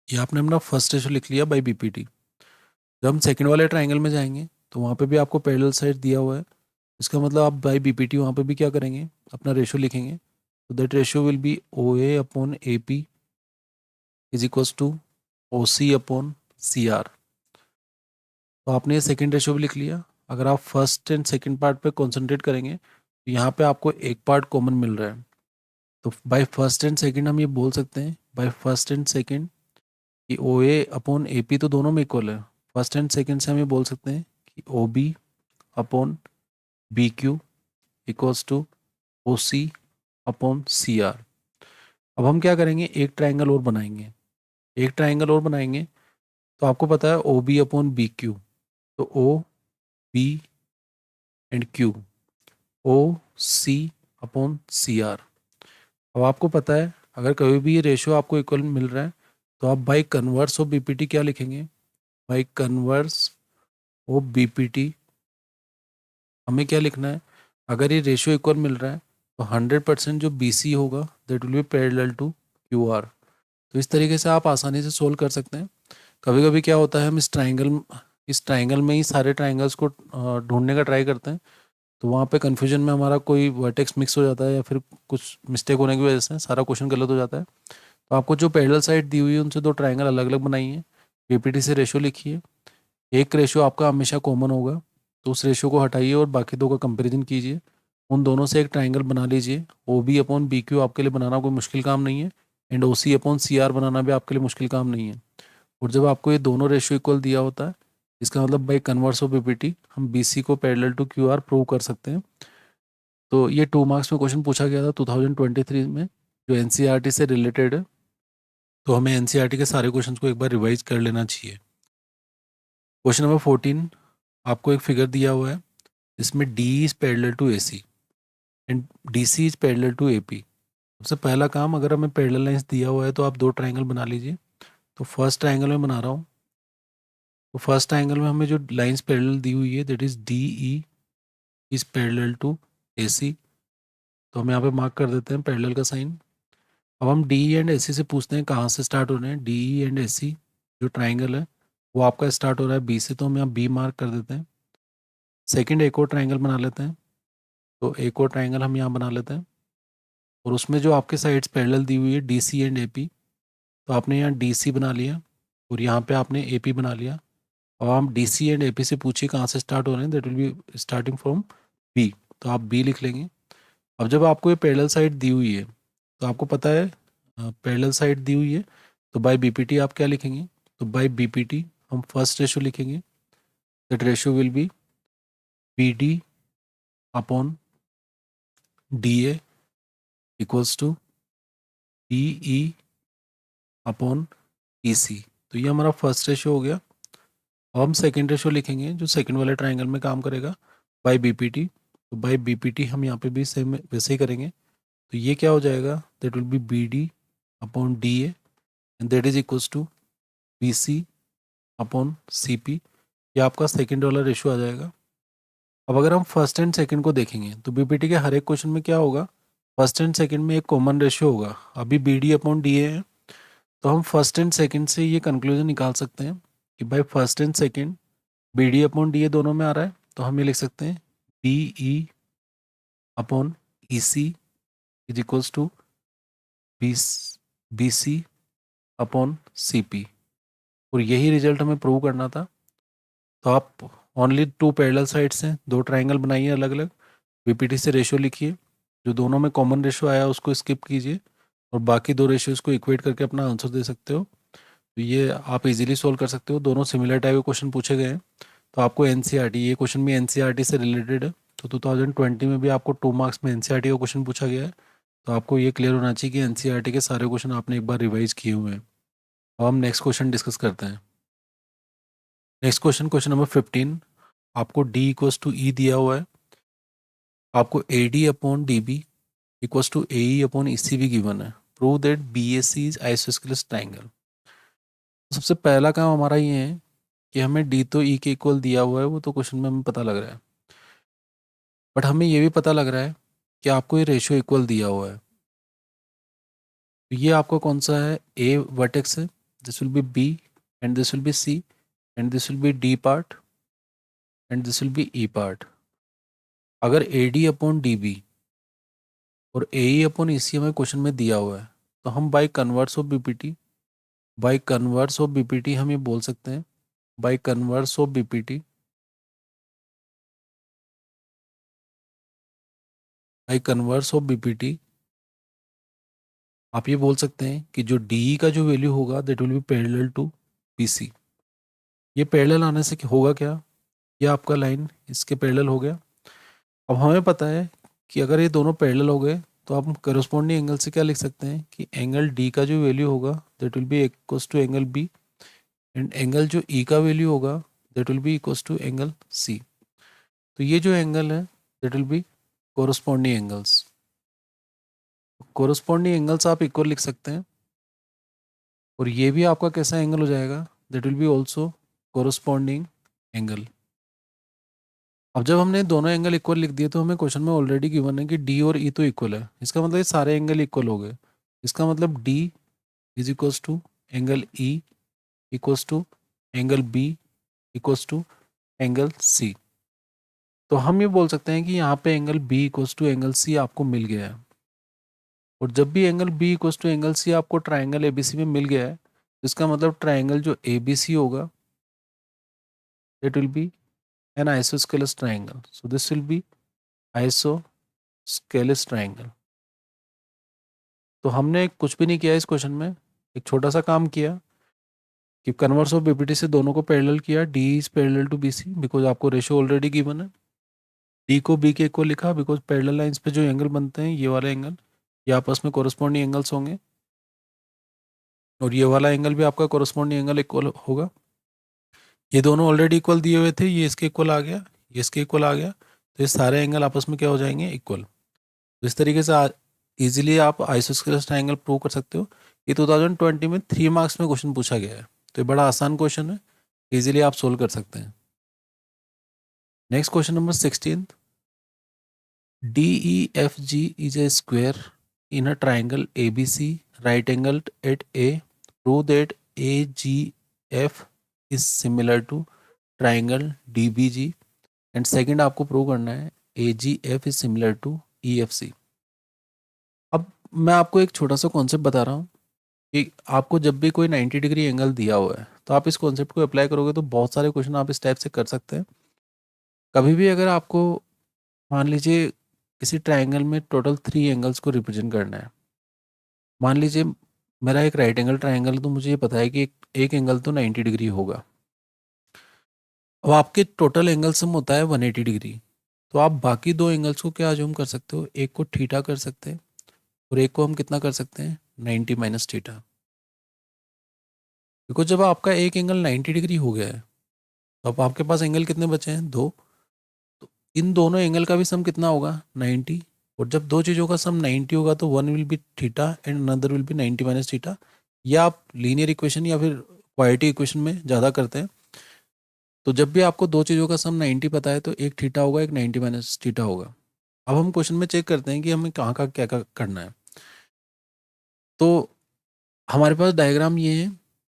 ये आपने अपना फर्स्ट रेशियो लिख लिया बाय बीपीटी। जब हम सेकंड वाले ट्राइंगल में जाएंगे तो वहाँ पे भी आपको पैरेलल साइड दिया हुआ है। इसका मतलब आप बाय बीपीटी वहाँ पे भी क्या करेंगे, अपना रेशियो लिखेंगे। तो that ratio will be O A upon A P is equals to O C upon C R. तो आपने ये सेकेंड रेशियो भी लिख लिया। अगर आप फर्स्ट एंड सेकेंड पार्ट पे कॉन्सेंट्रेट करेंगे तो यहाँ पे आपको एक पार्ट कॉमन मिल रहा है। तो बाय फर्स्ट एंड सेकेंड हम ये बोल सकते हैं, बाय फर्स्ट एंड सेकेंड कि ओ ए अपॉन ए पी तो दोनों में इक्वल है। फर्स्ट एंड सेकेंड से हम ये बोल सकते हैं कि O B upon B Q equals to O C upon C R. अब हम क्या करेंगे, एक ट्राइंगल और बनाएंगे। एक ट्राइंगल और बनाएंगे तो आपको पता है O B upon B Q, तो O B and Q, O C upon C R. अब आपको पता है अगर कभी भी ये रेशियो आपको इक्वल मिल रहा है तो आप बाई कन्वर्स ऑफ बीपीटी क्या लिखेंगे, बाई कन्वर्स ऑफ बीपीटी हमें क्या लिखना है, अगर ये रेशियो इक्वल मिल रहा है तो 100% जो बी सी होगा that will be parallel to Q R. तो इस तरीके से आप आसानी से सोल्व कर सकते हैं। कभी कभी क्या होता है, हम इस ट्राइंगल में ही सारे ट्राइंगल्स को ढूंढने का ट्राई करते हैं, तो वहाँ पे कन्फ्यूजन में हमारा कोई वर्टेक्स मिक्स हो जाता है या फिर कुछ मिस्टेक होने की वजह से सारा क्वेश्चन गलत हो जाता है। तो आपको जो पैरेलल साइड दी हुई है उनसे दो ट्राइंगल अलग अलग बनाइए, पीपीटी से रेशियो लिखिए। एक रेशियो आपका हमेशा कॉमन होगा, तो उस रेशियो को हटाइए और बाकी दो का कंपेरिजन कीजिए। उन दोनों से एक ट्राइंगल बना लीजिए। O B upon B Q आपके लिए बनाना कोई मुश्किल काम नहीं है, and O C upon C R बनाना भी आपके लिए मुश्किल काम नहीं है। और जब आपको ये दोनों रेशियो इक्वल दिया होता है, इसका मतलब बाई कन्वर्स ऑफ पीपीटी हम बी सी को parallel to Q R prove कर सकते हैं। तो ये 2 मार्क्स में क्वेश्चन पूछा गया था 2023 में, जो एनसीईआरटी से रिलेटेड है। तो हमें एनसीईआरटी के सारे क्वेश्चंस को एक बार रिवाइज कर लेना चाहिए। क्वेश्चन नंबर 14, आपको एक फिगर दिया हुआ है जिसमें D is parallel to A C and D C is parallel to A P. सबसे पहला काम, अगर हमें पैरेलल लाइंस दिया हुआ है तो आप दो ट्राइंगल बना लीजिए। तो फर्स्ट ट्राइंगल में बना रहा हूँ। तो फर्स्ट ट्राइंगल में हमें जो लाइंस पैरेलल दी हुई है that is D E is parallel to A C. तो हम यहाँ पे मार्क कर देते हैं पैरेलल का साइन। अब हम डी एंड ए सी से पूछते हैं कहाँ से स्टार्ट हो रहे हैं। डी ई एंड ए सी जो ट्राइंगल है वो आपका स्टार्ट हो रहा है बी से, तो हम यहाँ बी मार्क कर देते हैं। सेकंड एक और ट्राइंगल बना लेते हैं। तो एक और ट्राइंगल हम यहाँ बना लेते हैं, और उसमें जो आपके साइड्स पैरेलल दी हुई है D C and A P, तो आपने यहाँ डी सी बना लिया और यहाँ पे आपने ए पी बना लिया। अब हम D C and A P से पूछिए कहाँ से स्टार्ट हो रहे हैं, that will be starting from B, तो आप बी लिख लेंगे। अब जब आपको ये पैरेलल साइड दी हुई है तो आपको पता है पैरेलल साइड दी हुई है, तो बाय बीपीटी आप क्या लिखेंगे, तो बाय बीपीटी हम फर्स्ट रेशियो लिखेंगे। That ratio will be P D upon D A equals to D E upon E C. तो ये हमारा फर्स्ट रेशियो हो गया। अब हम सेकेंड रेशियो लिखेंगे जो सेकेंड वाले ट्राइंगल में काम करेगा। By BPT. तो बाई बीपीटी हम यहाँ पे भी सेम वैसे ही करेंगे। तो ये क्या हो जाएगा, that will be B D upon D A and that is equals to B C upon C P. ये आपका सेकेंड वाला रेशियो आ जाएगा। अब अगर हम फर्स्ट एंड सेकंड को देखेंगे तो बीपीटी के हर एक क्वेश्चन में क्या होगा, फर्स्ट एंड सेकंड में एक कॉमन रेशियो होगा। अभी B D upon D A है, तो हम फर्स्ट एंड सेकंड से ये कंक्लूजन निकाल सकते हैं कि भाई first and second B D upon D A दोनों में आ रहा है, तो हम ये लिख सकते हैं B E upon E C is equals to B C upon C P. और यही रिजल्ट हमें प्रूव करना था। तो आप ओनली टू पैरेलल साइड्स हैं, दो ट्राइंगल बनाइए अलग अलग, बीपीटी से रेशियो लिखिए, जो दोनों में कॉमन रेशियो आया उसको स्किप कीजिए और बाकी दो रेशियोज को इक्वेट करके अपना आंसर दे सकते हो। तो ये आप इजीली सोल्व कर सकते हो। दोनों सिमिलर टाइप के क्वेश्चन पूछे गए हैं। तो आपको एनसीईआरटी, ये क्वेश्चन भी एनसीईआरटी से रिलेटेड है। तो 2020 में भी आपको 2 मार्क्स में एनसीईआरटी का क्वेश्चन पूछा गया है। तो आपको ये क्लियर होना चाहिए कि एनसीईआरटी के सारे क्वेश्चन आपने एक बार रिवाइज किए हुए हैं। अब हम नेक्स्ट क्वेश्चन डिस्कस करते हैं। Next question, question number 15। आपको डी इक्वल्स टू ई दिया हुआ है, आपको A D upon D B equals to A E upon E C भी गिवन है। Prove that B A C is isosceles triangle. सबसे पहला काम हमारा ये है कि हमें डी तो ई के इक्वल दिया हुआ है, वो तो क्वेश्चन में हमें पता लग रहा है, बट हमें ये भी पता लग रहा है कि आपको ये रेशियो इक्वल दिया हुआ है। तो ये आपका कौन सा है, ए वर्टेक्स है, this will be B and this will be C and this will be D part and this will be E part. अगर A D upon D B और ए ई अपॉन ई सी हमें question में दिया हुआ है, तो हम by converse of BPT, by converse of BPT हम ये बोल सकते हैं, by converse of BPT, by converse of BPT आप ये बोल सकते हैं कि जो डी का जो वैल्यू होगा that will be parallel to B C. ये पैरेलल आने से होगा क्या, ये आपका लाइन इसके पैरेलल हो गया। अब हमें पता है कि अगर ये दोनों पैरेलल हो गए तो आप करस्पॉन्डिंग एंगल से क्या लिख सकते हैं कि एंगल डी का जो वैल्यू होगा that will be equals to angle B and angle जो ई का वैल्यू होगा that will be equals to angle C. तो ये जो एंगल है that will be corresponding angles. Corresponding angles आप इक्वल लिख सकते हैं और ये भी आपका कैसा एंगल हो जाएगा, that will be also corresponding angle. अब जब हमने दोनों एंगल इक्वल लिख दिए तो हमें क्वेश्चन में ऑलरेडी गिवन है कि डी और ई तो इक्वल है, इसका मतलब ये सारे एंगल इक्वल हो गए। इसका मतलब D is equals to angle E equals to angle B equals to angle C. तो हम ये बोल सकते हैं कि यहाँ पे angle B equals to angle C आपको मिल गया है। और जब भी angle B equals to angle C आपको ट्राइंगल एबीसी में मिल गया है, तो इसका मतलब ट्राइंगल जो एबीसी होगा it will be an isosceles triangle. So this will be isosceles triangle. तो हमने कुछ भी नहीं किया इस क्वेश्चन में, एक छोटा सा काम किया कि कन्वर्स ऑफ बीपीटी से दोनों को पैरेलल किया, D is parallel to B C because आपको रेशियो ऑलरेडी गिवन है। डी को बी के इक्वल लिखा बिकॉज पैरेलल लाइंस पे जो एंगल बनते हैं ये वाला एंगल ये आपस में कोरस्पॉन्डिंग एंगल्स होंगे और ये वाला एंगल भी आपका कोरस्पॉन्डिंग एंगल इक्वल होगा। ये दोनों ऑलरेडी इक्वल दिए हुए थे, ये इसके इक्वल आ गया, ये इसके इक्वल आ गया, तो ये सारे एंगल आपस में क्या हो जाएंगे, इक्वल। तो इस तरीके से इजीली आप आइसोस्केलस ट्राइंगल प्रूव कर सकते हो। ये 2020 में 3 मार्क्स में क्वेश्चन पूछा गया है, तो ये बड़ा आसान क्वेश्चन है, इजीली आप सोल्व कर सकते हैं। Next question number 16। DEFG is a square in a triangle ABC right angled at A. Prove that AGF is similar to triangle DBG and second आपको प्रूव करना है AGF is similar to EFC। अब मैं आपको एक छोटा सा concept बता रहा हूँ कि आपको जब भी कोई 90 डिग्री एंगल दिया हुआ है तो आप इस कॉन्सेप्ट को अप्लाई करोगे तो बहुत सारे क्वेश्चन आप इस टाइप से कर सकते हैं। कभी भी अगर आपको मान लीजिए किसी ट्राइंगल में टोटल 3 एंगल्स को रिप्रेजेंट करना है, मान लीजिए मेरा एक राइट एंगल ट्राइंगल है तो मुझे ये पता है कि एक एंगल तो 90 डिग्री होगा। अब आपके टोटल एंगल सम होता है 180 डिग्री, तो आप बाकी दो एंगल्स को क्या अज्यूम कर सकते हो, एक को थीटा कर सकते हैं और एक को हम कितना कर सकते हैं 90 माइनस थीटा। बिकॉज जब आपका एक एंगल 90 डिग्री हो गया है तो अब आपके पास एंगल कितने बचे हैं, दो। तो इन दोनों एंगल का भी सम कितना होगा 90, और जब दो चीज़ों का सम 90 होगा तो one will be theta and another will be 90 minus theta. या आप लीनियर इक्वेशन या फिर क्वाड्रेटिक इक्वेशन में ज़्यादा करते हैं, तो जब भी आपको दो चीज़ों का सम 90 पता है तो एक थीटा होगा, एक 90 माइनस थीटा होगा। अब हम क्वेश्चन में चेक करते हैं कि हमें कहाँ का क्या क्या करना है। तो हमारे पास डायग्राम ये है,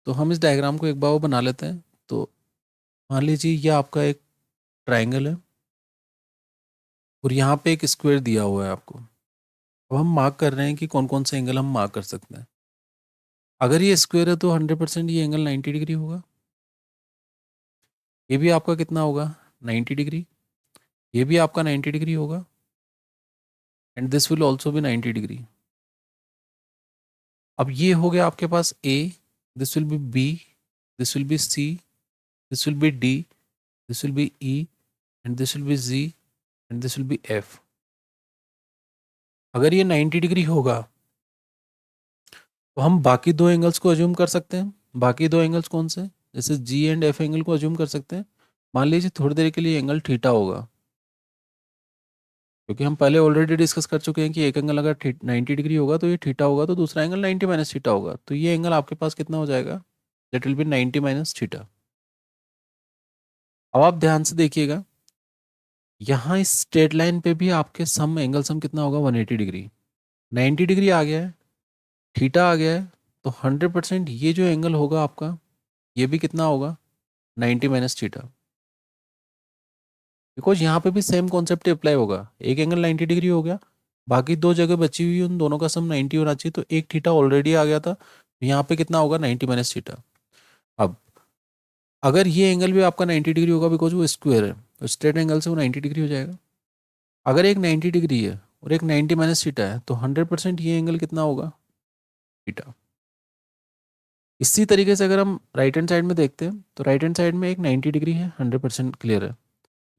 तो हम इस डायग्राम को एक बार वो बना लेते हैं। तो मान लीजिए ये आपका एक ट्राइंगल है और यहाँ पे एक स्क्वायर दिया हुआ है आपको। अब हम मार्क कर रहे हैं कि कौन कौन से एंगल हम मार्क कर सकते हैं। अगर ये स्क्वायर है तो 100% ये एंगल 90 डिग्री होगा। ये भी आपका कितना होगा 90 डिग्री। ये भी आपका 90 डिग्री होगा एंड दिस विल ऑल्सो भी 90 डिग्री। अब ये हो गया आपके पास A, this will be B, this will be C, this will be D, this will be E and this will be G and this will be F. अगर ये 90 degree होगा तो हम बाकी दो एंगल्स को अज्यूम कर सकते हैं। बाकी दो एंगल्स कौन से, जैसे जी एंड एफ एंगल को अज्यूम कर सकते हैं। मान लीजिए थोड़ी देर के लिए एंगल थीटा होगा, क्योंकि हम पहले ऑलरेडी डिस्कस कर चुके हैं कि एक एंगल अगर 90 डिग्री होगा तो ये थीटा होगा, तो दूसरा एंगल 90 माइनस थीटा होगा। तो ये एंगल आपके पास कितना हो जाएगा, that will B 90 minus theta. अब आप ध्यान से देखिएगा, यहाँ इस स्ट्रेट लाइन पे भी आपके सम एंगल सम कितना होगा 180 डिग्री। 90 डिग्री आ गया है, थीटा आ गया है, तो 100% ये जो एंगल होगा आपका ये भी कितना होगा 90 माइनस थीटा। बिकॉज यहाँ पे भी सेम कॉन्सेप्ट अप्लाई होगा। एक एंगल 90 डिग्री हो गया, बाकी दो जगह बची हुई उन दोनों का सम 90 होना चाहिए, तो एक थीटा ऑलरेडी आ गया था, तो यहाँ पे कितना होगा 90 माइनस थीटा। अब अगर ये एंगल भी आपका 90 डिग्री होगा, बिकॉज वो स्क्वायर है, तो स्ट्रेट एंगल से वो 90 डिग्री हो जाएगा। अगर एक 90 डिग्री है और एक 90 माइनस थीटा है, तो 100% ये एंगल कितना होगा थीटा। इसी तरीके से अगर हम राइट हैंड साइड में देखते हैं, तो राइट हैंड साइड में एक 90 डिग्री है, 100% क्लियर है।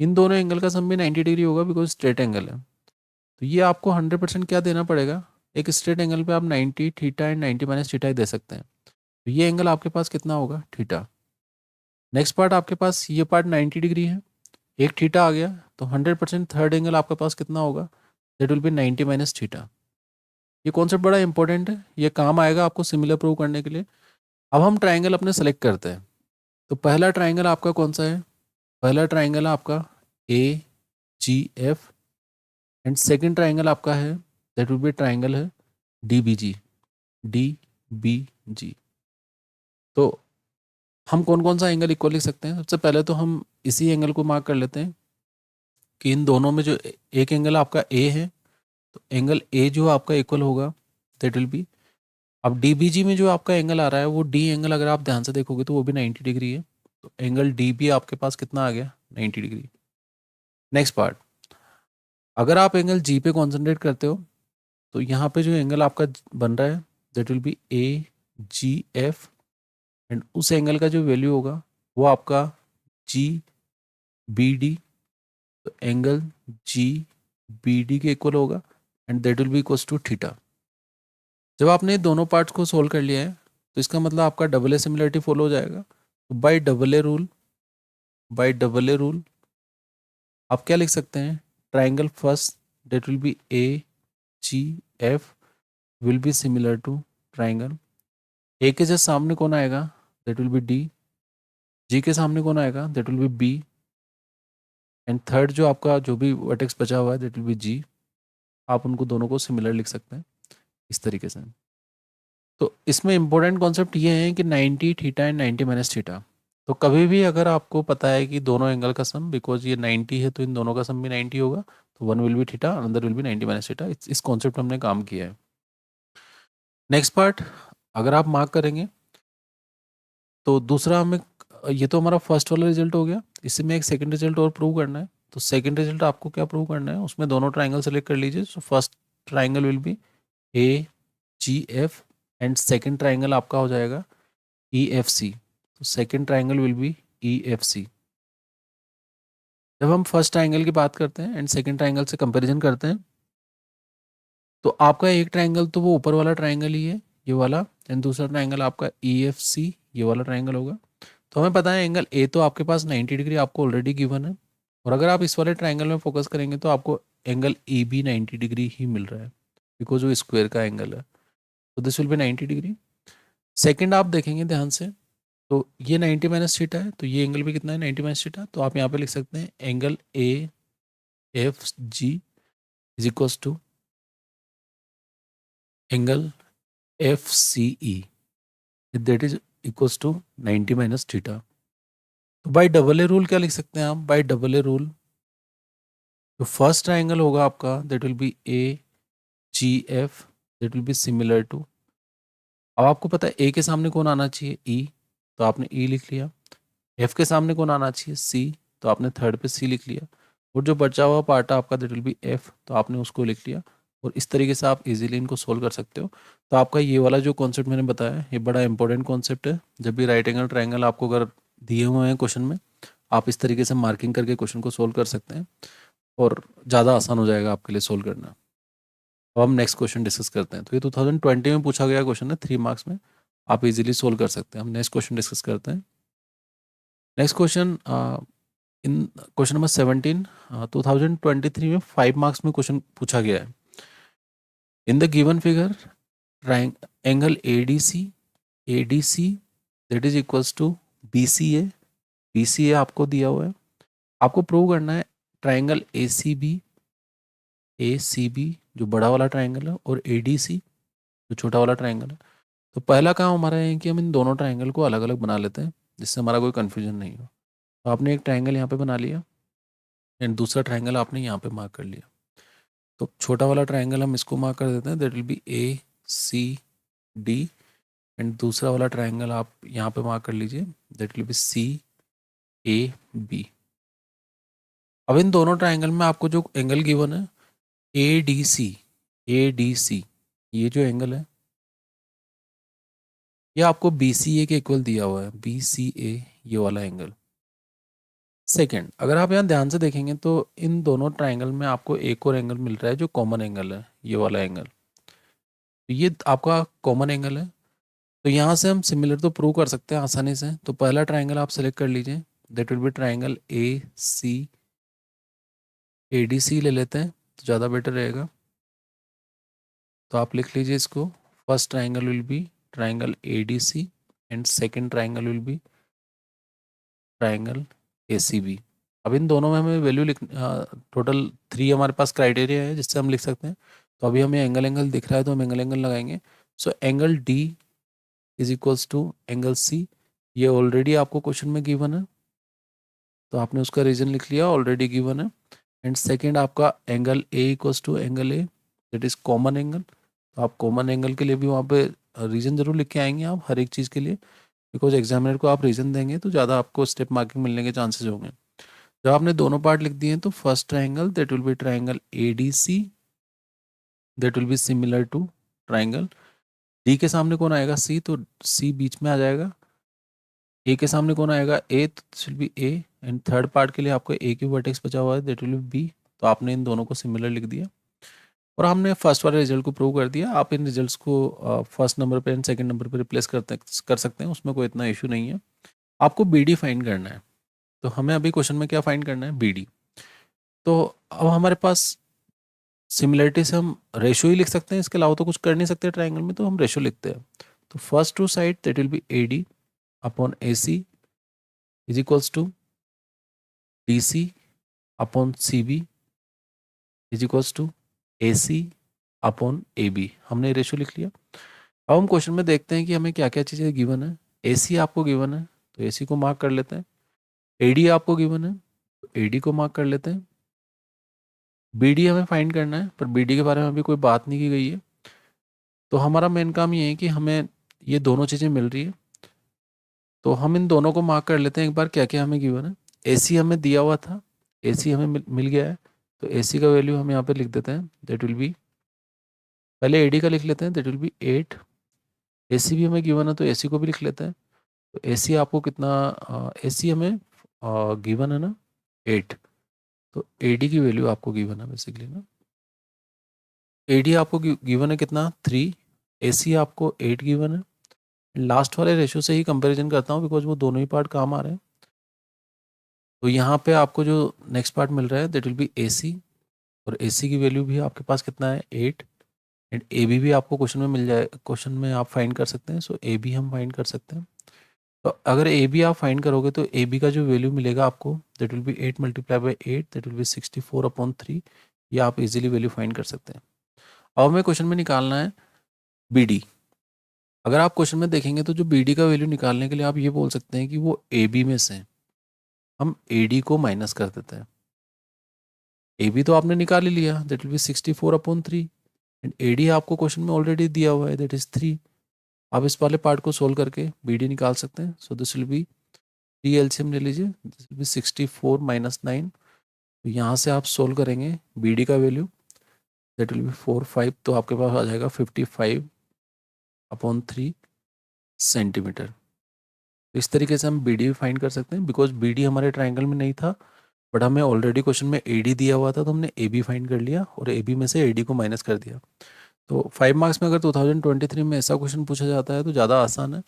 इन दोनों एंगल का सम भी 90 डिग्री होगा, बिकॉज स्ट्रेट एंगल है। तो ये आपको 100% क्या देना पड़ेगा, एक स्ट्रेट एंगल पे आप 90 थीटा एंड 90 माइनस थीटा ही दे सकते हैं। तो ये एंगल आपके पास कितना होगा थीटा। नेक्स्ट पार्ट आपके पास ये पार्ट 90 डिग्री है, एक थीटा आ गया, तो 100% थर्ड एंगल आपके पास कितना होगा, that will B 90 minus theta. ये कॉन्सेप्ट बड़ा इंपॉर्टेंट है, ये काम आएगा आपको सिमिलर प्रूव करने के लिए। अब हम ट्राइंगल अपने सेलेक्ट करते हैं। तो पहला ट्राइंगल आपका कौन सा है, पहला ट्राइंगल आपका ए G F and second triangle आपका है दैट विल बी ट्राइंगल है डी बी जी, डी बी जी। तो हम कौन कौन सा एंगल इक्वल लिख सकते हैं। सबसे पहले तो हम इसी एंगल को मार्क कर लेते हैं कि इन दोनों में जो एक एंगल आपका ए है, तो एंगल ए जो आपका इक्वल होगा दैट विल बी, अब डी बी जी में जो आपका एंगल आ रहा है वो डी एंगल अगर आप ध्यान से देखोगे तो वो भी 90 डिग्री है, तो एंगल डी बी आपके पास कितना आ गया 90 डिग्री। नेक्स्ट पार्ट, अगर आप एंगल जी पे कॉन्सेंट्रेट करते हो, तो यहाँ पे जो एंगल आपका बन रहा है that will be A G F and उस एंगल का जो वैल्यू होगा वो आपका जी बी डी, तो एंगल जी बी डी के इक्वल होगा and that will be equals to theta. जब आपने दोनों पार्ट्स को सोल्व कर लिया है, तो इसका मतलब आपका डबल ए सिमिलरिटी फॉलो हो जाएगा। तो by double A rule, by double A rule आप क्या लिख सकते हैं, triangle first that will be A G F will be similar to triangle A के जस्ट सामने कौन आएगा that will be D, G के सामने कौन आएगा that will be B and third जो आपका जो भी वर्टेक्स बचा हुआ है दैट विल बी जी। आप उनको दोनों को सिमिलर लिख सकते हैं इस तरीके से। तो इसमें इंपॉर्टेंट कॉन्सेप्ट ये है कि 90 थीटा एंड 90 माइनस थीटा। तो कभी भी अगर आपको पता है कि दोनों एंगल का सम, बिकॉज ये 90 है तो इन दोनों का सम भी 90 होगा, तो one will be theta another will be 90 minus theta. इस कॉन्सेप्ट हमने काम किया है। नेक्स्ट पार्ट अगर आप मार्क करेंगे तो दूसरा हमें, ये तो हमारा फर्स्ट वाला रिजल्ट हो गया, इससे में एक सेकंड रिजल्ट और प्रूव करना है। तो सेकंड रिजल्ट आपको क्या प्रूव करना है, उसमें दोनों ट्राइंगल सेलेक्ट कर लीजिए। So first triangle will be A G F and second triangle आपका हो जाएगा ई एफ सी। तो second triangle will be E F C. जब हम फर्स्ट ट्राइंगल की बात करते हैं एंड सेकंड ट्राइंगल से कंपैरिजन करते हैं, तो आपका एक ट्राइंगल तो वो ऊपर वाला ट्राइंगल ही है ये वाला, एंड दूसरा ट्राइंगल आपका ई एफ सी ये वाला ट्राइंगल होगा। तो हमें पता है एंगल ए तो आपके पास 90 डिग्री आपको ऑलरेडी गिवन है, और अगर आप इस वाले ट्राइंगल में फोकस करेंगे तो आपको एंगल ए बी 90 डिग्री ही मिल रहा है, बिकॉज वो स्क्वायर का एंगल है, तो this will B 90 degree. Second आप देखेंगे ध्यान से, तो ये 90 माइनस थीटा है, तो ये एंगल भी कितना है 90 माइनस थीटा, तो आप यहाँ पे लिख सकते हैं angle A F G is equals to angle F C E, that is equals to 90 minus theta. तो बाय डबल ए रूल क्या लिख सकते हैं आप, बाय डबल ए रूल जो फर्स्ट ट्राइंगल होगा आपका that will be A G F, that will be similar to, अब आपको पता है ए के सामने कौन आना चाहिए ई, तो आपने ई लिख लिया, एफ के सामने कौन आना चाहिए सी, तो आपने थर्ड पे सी लिख लिया, और जो बचा हुआ पार्ट है आपका दैट विल बी एफ, तो आपने उसको लिख लिया। और इस तरीके से आप इजीली इनको सोल्व कर सकते हो। तो आपका ये वाला जो कॉन्सेप्ट मैंने बताया ये बड़ा इंपॉर्टेंट कॉन्सेप्ट है। जब भी राइट एंगल ट्राइंगल आपको अगर दिए हुए हैं क्वेश्चन में, आप इस तरीके से मार्किंग करके क्वेश्चन को सोल्व कर सकते हैं और ज़्यादा आसान हो जाएगा आपके लिए सोल्व करना। अब हम नेक्स्ट क्वेश्चन डिस्कस करते हैं। तो ये 2020 में पूछा गया क्वेश्चन है, 3 मार्क्स में, आप इजीली सोल्व कर सकते हैं। हम नेक्स्ट क्वेश्चन डिस्कस करते हैं। नेक्स्ट क्वेश्चन इन क्वेश्चन नंबर 17, 2023 में 5 मार्क्स में क्वेश्चन पूछा गया है। In the given figure angle A D C that is equals to B C A आपको दिया हुआ है। आपको प्रूव करना है ट्राइंगल ए सी बी जो बड़ा वाला ट्राइंगल है और ए डी सी जो छोटा वाला ट्राइंगल है। तो पहला काम हमारा है कि हम इन दोनों ट्राइंगल को अलग अलग बना लेते हैं जिससे हमारा कोई कन्फ्यूजन नहीं हो। तो आपने एक ट्राइंगल यहाँ पे बना लिया एंड दूसरा ट्राइंगल आपने यहाँ पे मार्क कर लिया। तो छोटा वाला ट्राइंगल हम इसको मार्क कर देते हैं, that will be A C D, and दूसरा वाला ट्राइंगल आप यहाँ पे मार्क कर लीजिए, that will be C A B. अब इन दोनों ट्राइंगल में आपको जो एंगल गिवन है ए डी सी, ये जो एंगल है ये आपको बी सी ए के इक्वल दिया हुआ है, बी सी ए ये वाला एंगल। सेकेंड, अगर आप यहाँ ध्यान से देखेंगे तो इन दोनों ट्राइंगल में आपको एक और एंगल मिल रहा है जो कॉमन एंगल है, ये वाला एंगल, तो ये आपका कॉमन एंगल है। तो यहाँ से हम सिमिलर तो प्रूव कर सकते हैं आसानी से। तो पहला ट्राइंगल आप सेलेक्ट कर लीजिए, that will be triangle A D C ले लेते हैं तो ज़्यादा बेटर रहेगा। तो आप लिख लीजिए इसको, first triangle will be triangle A D C and second triangle will be triangle A C B. अब इन दोनों में हमें वैल्यू लिख, टोटल 3 हमारे पास क्राइटेरिया है जिससे हम लिख सकते हैं। तो अभी हमें एंगल दिख रहा है तो हम एंगल लगाएंगे। So angle D is equals to angle C, ये ऑलरेडी आपको क्वेश्चन में गिवन है तो आपने उसका रीजन लिख लिया, ऑलरेडी गिवन है। एंड सेकेंड आपका angle A equals to angle A, that is common angle. तो आप कॉमन एंगल के लिए भी वहाँ पे रीजन जरूर लिख के आएंगे आप हर एक चीज़ के लिए, बिकॉज एग्जामिनर को आप रीजन देंगे तो ज़्यादा आपको स्टेप मार्किंग मिलने के चांसेस होंगे। जब आपने दोनों पार्ट लिख दिए तो first triangle that will be triangle A D C, that will be similar to triangle D के सामने कौन आएगा सी, तो सी बीच में आ जाएगा। ए के सामने कौन आएगा ए, तो this will be A, and third part के लिए आपको ए की वर्टेक्स बचा हुआ है दैट विल बी बी। तो आपने इन दोनों को सिमिलर लिख दिया और हमने फर्स्ट वाले रिजल्ट को प्रूव कर दिया। आप इन रिजल्ट्स को फर्स्ट नंबर पे एंड सेकंड नंबर पे रिप्लेस कर सकते हैं, उसमें कोई इतना इशू नहीं है। आपको बी डी फाइंड करना है। तो हमें अभी क्वेश्चन में क्या फाइंड करना है, बी डी। तो अब हमारे पास सिमिलरिटी से हम रेशो ही लिख सकते हैं, इसके अलावा तो कुछ कर नहीं सकते ट्राइंगल में, तो हम रेशो लिखते हैं। तो first two side that will be A D upon A C is equals to D C upon C B is equals to A C upon A B. हमने रेशो लिख लिया। अब हम क्वेश्चन में देखते हैं कि हमें क्या क्या चीज़ें गिवन है। ए सी आपको गिवन है तो ए सी को मार्क कर लेते हैं। ए डी आपको गिवन है तो ए डी को मार्क कर लेते हैं। बी डी हमें फाइंड करना है पर बी डी के बारे में अभी कोई बात नहीं की गई है। तो हमारा मेन काम ये है कि हमें ये दोनों चीज़ें मिल रही है तो हम इन दोनों को मार्क कर लेते हैं एक बार, क्या क्या हमें गिवन है। ए सी हमें दिया हुआ था, ए सी हमें मिल गया है, तो ए सी का वैल्यू हम यहाँ पे लिख देते हैं, दैट विल बी, पहले ए डी का लिख लेते हैं, दैट विल बी 8। ए सी भी हमें गिवन है तो ए सी को भी लिख लेते हैं। तो ए सी आपको कितना, ए सी हमें गिवन है ना 8, तो ए डी की वैल्यू आपको गिवन है बेसिकली ना, ए डी आपको गिवन है कितना 3, ए सी आपको 8 गिवन है। लास्ट वाले रेशो से ही कंपैरिजन करता हूँ बिकॉज वो दोनों ही पार्ट काम आ रहे हैं। तो यहाँ पे आपको जो नेक्स्ट पार्ट मिल रहा है दैट विल बी ए सी, और ए सी की वैल्यू भी आपके पास कितना है 8, एंड ए बी भी आपको क्वेश्चन में मिल जाए, क्वेश्चन में आप फाइंड कर सकते हैं। सो ए बी हम फाइंड कर सकते हैं। तो अगर ए बी आप फाइंड करोगे तो ए बी का जो वैल्यू मिलेगा आपको that will be 8 multiply by 8 that will B 64/3। ये आप इजीली वैल्यू फाइंड कर सकते हैं। अब हमें क्वेश्चन में निकालना है बी डी। अगर आप क्वेश्चन में देखेंगे तो जो बी डी का वैल्यू निकालने के लिए आप ये बोल सकते हैं कि वो ए बी में से हम ए डी को माइनस कर देते हैं। ए बी तो आपने निकाल ही लिया, that will B 64/3, and A D आपको क्वेश्चन में ऑलरेडी दिया हुआ है दैट इज 3। आप इस वाले पार्ट को सोल्व करके बी डी निकाल सकते हैं। So this will be 3 LCM ले लीजिए, दिस विल बी 64 माइनस 9। तो यहाँ से आप सोल्व करेंगे बी डी का वैल्यू दैट विल बी 4/5, तो आपके पास आ जाएगा 55/3 सेंटीमीटर। तो इस तरीके से हम बी डी फाइंड कर सकते हैं, बिकॉज बी डी हमारे ट्राइंगल में नहीं था, बट हमें ऑलरेडी क्वेश्चन में ए डी दिया हुआ था, तो हमने ए बी फाइंड कर लिया और ए बी में से ए डी को माइनस कर दिया। तो 5 मार्क्स में अगर 2023 में ऐसा क्वेश्चन पूछा जाता है तो ज़्यादा आसान है,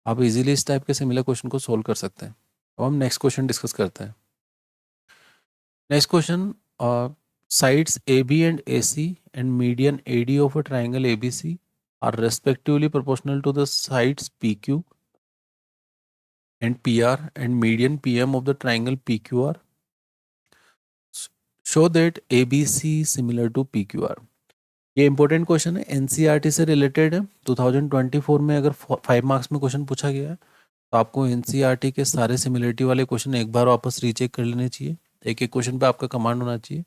आप इजीली इस टाइप के सिमिलर क्वेश्चन को सोल्व कर सकते हैं। अब हम नेक्स्ट क्वेश्चन डिस्कस करते हैं। Next question, sides AB and AC and median AD of a triangle ABC are respectively proportional to the sides PQ and PR and median PM of the triangle PQR. Show that ABC is similar to PQR. ये important question है, NCERT से related है। 2024 में अगर 5 marks में question पूछा गया है तो आपको एनसीईआरटी के सारे सिमिलरिटी वाले क्वेश्चन एक बार वापस रीचेक कर लेने चाहिए। एक एक क्वेश्चन पे आपका कमांड होना चाहिए।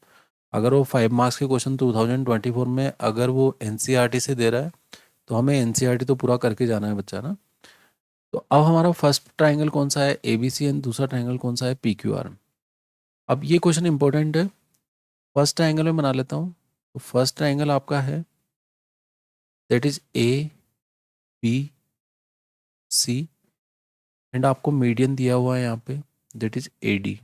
अगर वो 5 मार्क्स के क्वेश्चन 2024 में अगर वो एनसीईआरटी से दे रहा है तो हमें एनसीईआरटी तो पूरा करके जाना है बच्चा ना। तो अब हमारा फर्स्ट ट्राइंगल कौन सा है, एबीसी, एंड दूसरा ट्राइंगल कौन सा है, पीक्यूआर। अब ये क्वेश्चन इंपॉर्टेंट है, फर्स्ट ट्राइंगल में बना लेता हूँ। तो फर्स्ट ट्राइंगल आपका है that is A B C, and आपको मीडियन दिया हुआ है यहाँ पे दैट इज ए डी।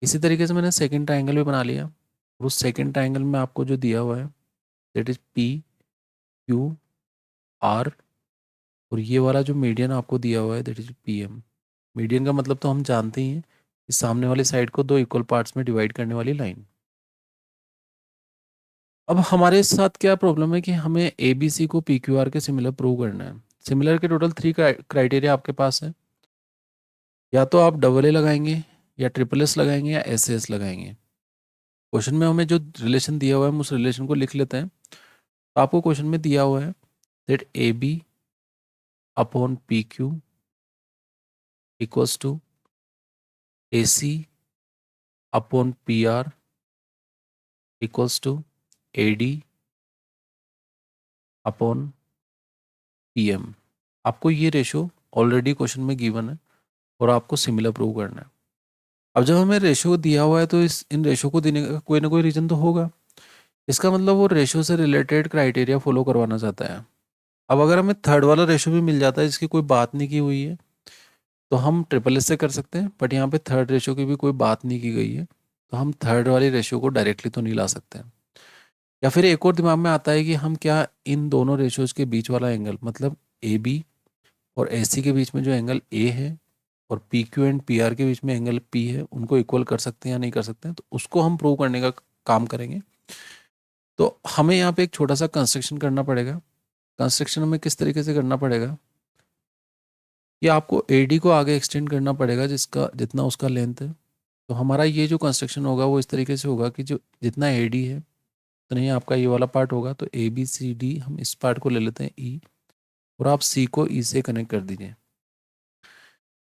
इसी तरीके से मैंने सेकंड ट्राइंगल भी बना लिया, और उस सेकंड ट्राइंगल में आपको जो दिया हुआ है that is P Q R, और ये वाला जो मीडियन आपको दिया हुआ है that is P M. Median का मतलब तो हम जानते ही हैं, इस सामने वाली साइड को दो इक्वल पार्ट्स में डिवाइड करने वाली लाइन। अब हमारे साथ क्या प्रॉब्लम है कि हमें ए बी सी को पी क्यू आर के सिमिलर प्रूव करना है। सिमिलर के टोटल 3 क्राइटेरिया आपके पास है, या तो आप डबल ए लगाएंगे, या ट्रिपल एस लगाएंगे, या एस एस लगाएंगे। क्वेश्चन में हमें जो रिलेशन दिया हुआ है हम उस रिलेशन को लिख लेते हैं। तो आपको क्वेश्चन में दिया हुआ है that A B upon P Q equals to A C upon P R equals to A D upon P M. आपको ये रेशो ऑलरेडी क्वेश्चन में गिवन है और आपको सिमिलर प्रूव करना है। अब जब हमें रेशो दिया हुआ है तो इन रेशो को देने का कोई ना कोई रीज़न तो होगा। इसका मतलब वो रेशो से रिलेटेड क्राइटेरिया फॉलो करवाना चाहता है। अब अगर हमें थर्ड वाला रेशो भी मिल जाता है जिसकी कोई बात नहीं की हुई है तो हम ट्रिपल एस से कर सकते हैं, बट यहाँ पे थर्ड रेशो की भी कोई बात नहीं की गई है, तो हम थर्ड वाली रेशो को डायरेक्टली तो नहीं ला सकते। या फिर एक और दिमाग में आता है कि हम क्या इन दोनों रेशियोज के बीच वाला एंगल, मतलब ए बी और ए सी के बीच में जो एंगल ए है और P Q and P R के बीच में एंगल पी है, उनको इक्वल कर सकते हैं या नहीं कर सकते हैं, तो उसको हम प्रूव करने का काम करेंगे। तो हमें यहाँ पे एक छोटा सा कंस्ट्रक्शन करना पड़ेगा। कंस्ट्रक्शन हमें किस तरीके से करना पड़ेगा कि आपको ए डी को आगे एक्सटेंड करना पड़ेगा जिसका जितना उसका लेंथ है। तो हमारा ये जो कंस्ट्रक्शन होगा वो इस तरीके से होगा कि जो जितना ए डी है तो नहीं आपका ये वाला पार्ट होगा, तो ए बी सी डी हम इस पार्ट को ले लेते हैं ई, और आप सी को ई से कनेक्ट कर दीजिए।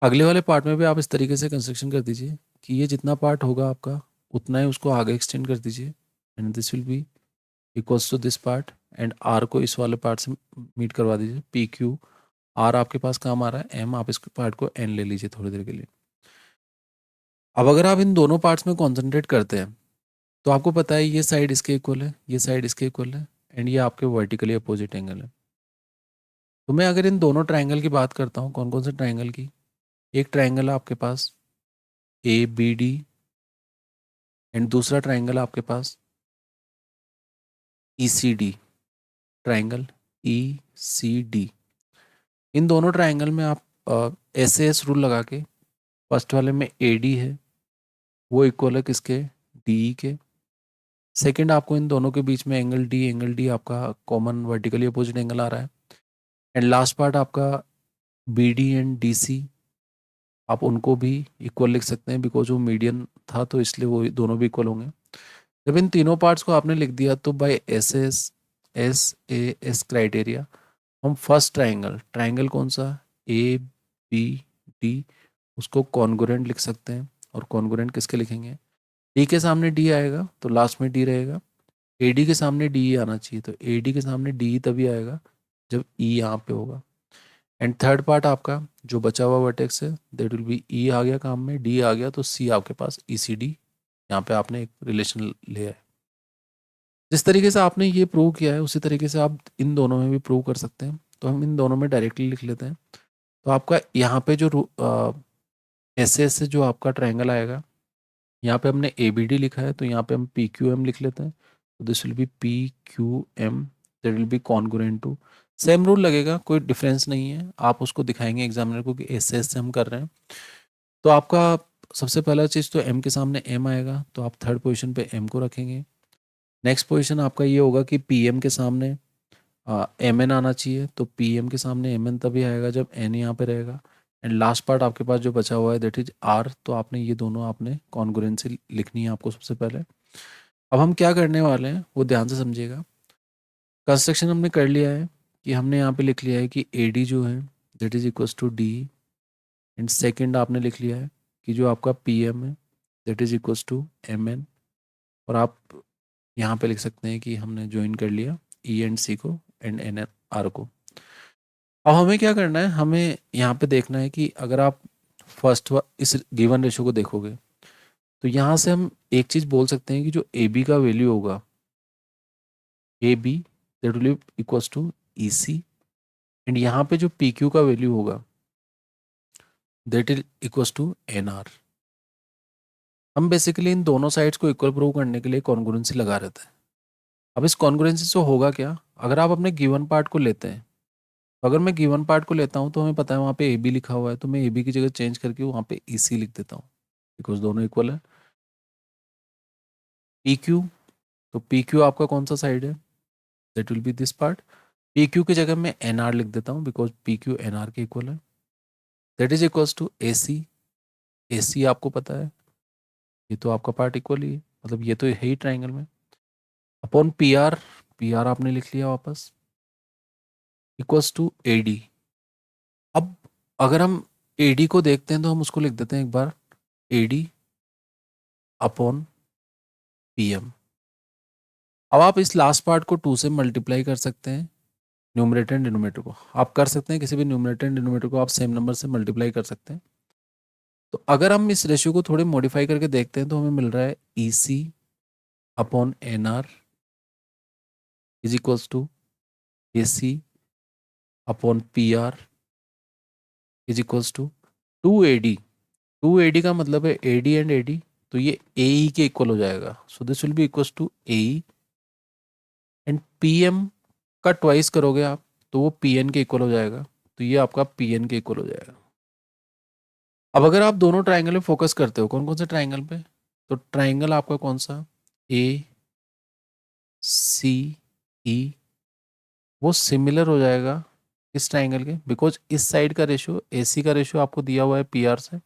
अगले वाले पार्ट में भी आप इस तरीके से कंस्ट्रक्शन कर दीजिए कि ये जितना पार्ट होगा आपका उतना ही उसको आगे एक्सटेंड कर दीजिए, and this will be equals to this part, and R को इस वाले पार्ट से मीट करवा दीजिए। पी क्यू आर आपके पास काम आ रहा है, एम आप इस पार्ट को एन ले लीजिए थोड़ी देर के लिए। अब अगर आप इन दोनों पार्ट्स में कॉन्सेंट्रेट करते हैं तो आपको पता है ये साइड इसके इक्वल है, ये साइड इसके इक्वल है, एंड ये आपके वर्टिकली अपोजिट एंगल है। तो मैं अगर इन दोनों ट्राइंगल की बात करता हूँ, कौन कौन से ट्राइंगल की, एक ट्राइंगल है आपके पास ए बी डी, एंड दूसरा ट्राइंगल है आपके पास E C D, triangle E C D. इन दोनों ट्राइंगल में आप एस रूल लगा के फर्स्ट वाले में AD है, वो इक्वल है किसके, DE के। सेकंड आपको इन दोनों के बीच में एंगल D आपका कॉमन वर्टिकली अपोजिट एंगल आ रहा है। एंड लास्ट पार्ट आपका BD एंड DC, आप उनको भी इक्वल लिख सकते हैं बिकॉज वो मीडियन था तो इसलिए वो दोनों भी इक्वल होंगे। जब इन तीनों पार्ट्स को आपने लिख दिया तो बाय SAS क्राइटेरिया हम फर्स्ट ट्राइंगल, ट्राइंगल कौन सा, ABD, उसको कॉन्ग्रुएंट लिख सकते हैं। और कॉन्ग्रुएंट किसके लिखेंगे, D के सामने D आएगा तो लास्ट में D रहेगा, AD के सामने DE आना चाहिए तो AD के सामने DE तभी आएगा जब E यहाँ पे होगा। एंड थर्ड पार्ट आपका जो बचा हुआ वर्टेक्स है दैट विल बी E आ गया काम में, D आ गया तो C आपके पास ECD, यहाँ पे आपने एक रिलेशन लिया है। जिस तरीके से आपने ये प्रूव किया है उसी तरीके से आप इन दोनों में भी प्रूव कर सकते हैं। तो हम इन दोनों में डायरेक्टली लिख लेते हैं। तो आपका यहाँ पे जो SS से जो आपका ट्रायंगल आएगा, यहाँ पे हमने ABD लिखा है तो यहाँ पे हम PQM लिख लेते हैं। तो this will be PQM, that will be congruent to, same rule लगेगा, कोई डिफरेंस नहीं है। आप उसको दिखाएंगे एग्जामिनर को कि SS से हम कर रहे हैं। तो आपका सबसे पहला चीज़ तो M के सामने M आएगा तो आप थर्ड पोजीशन पे M को रखेंगे। नेक्स्ट पोजीशन आपका ये होगा कि PM के सामने MN आना चाहिए तो PM के सामने MN तभी आएगा जब N यहाँ पे रहेगा। एंड लास्ट पार्ट आपके पास जो बचा हुआ है दैट इज R, तो आपने ये दोनों आपने कॉन्ग्रुएंसी लिखनी है आपको सबसे पहले। अब हम क्या करने वाले हैं वो ध्यान से समझिएगा। कंस्ट्रक्शन हमने कर लिया है कि हमने यहाँ पे लिख लिया है कि AD जो है that is equals to D। And second आपने लिख लिया है कि जो आपका PM है that is equals to MN। और आप यहाँ पे लिख सकते हैं कि हमने ज्वाइन कर लिया E एंड C को एंड N R को। अब हमें क्या करना है, हमें यहाँ पे देखना है कि अगर आप इस गिवन रेशो को देखोगे तो यहाँ से हम एक चीज़ बोल सकते हैं कि जो AB का वैल्यू होगा, AB that will be equals to EC। And यहाँ पे जो PQ का वैल्यू होगा that is equals to NR। हम बेसिकली इन दोनों साइड्स को इक्वल प्रूव करने के लिए कॉन्ग्रुएंसी लगा रहते हैं। अब इस कॉन्ग्रुएंसी से होगा क्या, अगर आप अपने गिवन पार्ट को लेते हैं, तो अगर मैं गिवन पार्ट को लेता हूँ तो हमें पता है वहाँ पे AB लिखा हुआ है तो मैं AB की जगह चेंज करके वहाँ पे EC लिख देता हूँ बिकॉज दोनों इक्वल है। PQ, तो PQ आपका कौन सा साइड है, that will be this part. PQ की जगह मैं NR लिख देता हूँ बिकॉज PQ NR के इक्वल है। That is equals to AC। AC आपको पता है ये तो आपका पार्ट इक्वल ही है, मतलब ये तो है ही ट्राइंगल में, अपॉन PR। PR आपने लिख लिया वापस इक्वल्स टू AD। अब अगर हम AD को देखते हैं तो हम उसको लिख देते हैं एक बार AD अपॉन PM। अब आप इस लास्ट पार्ट को 2 से मल्टीप्लाई कर सकते हैं, न्यूमरेटर एंड डिनोमिनेटर को आप कर सकते हैं, किसी भी न्यूमरेटर एंड डिनोमिनेटर को आप सेम नंबर से मल्टीप्लाई कर सकते हैं। तो अगर हम इस रेशियो को थोड़े मॉडिफाई करके देखते हैं तो हमें मिल रहा है EC upon NR is equals to AC upon PR is equals to 2AD। 2AD का मतलब है AD एंड AD, तो ये AE के इक्वल हो जाएगा। So this will be equals to AE। And PM का ट्वाइस करोगे आप तो वो PN के इक्वल हो जाएगा, तो ये आपका PN के इक्वल हो जाएगा। अब अगर आप दोनों ट्राइंगल में फोकस करते हो, कौन कौन से ट्राइंगल पे, तो ट्राइंगल आपका कौन सा ACE, वो सिमिलर हो जाएगा इस ट्राइंगल के, बिकॉज इस साइड का रेशियो AC का रेशियो आपको दिया हुआ है PR से,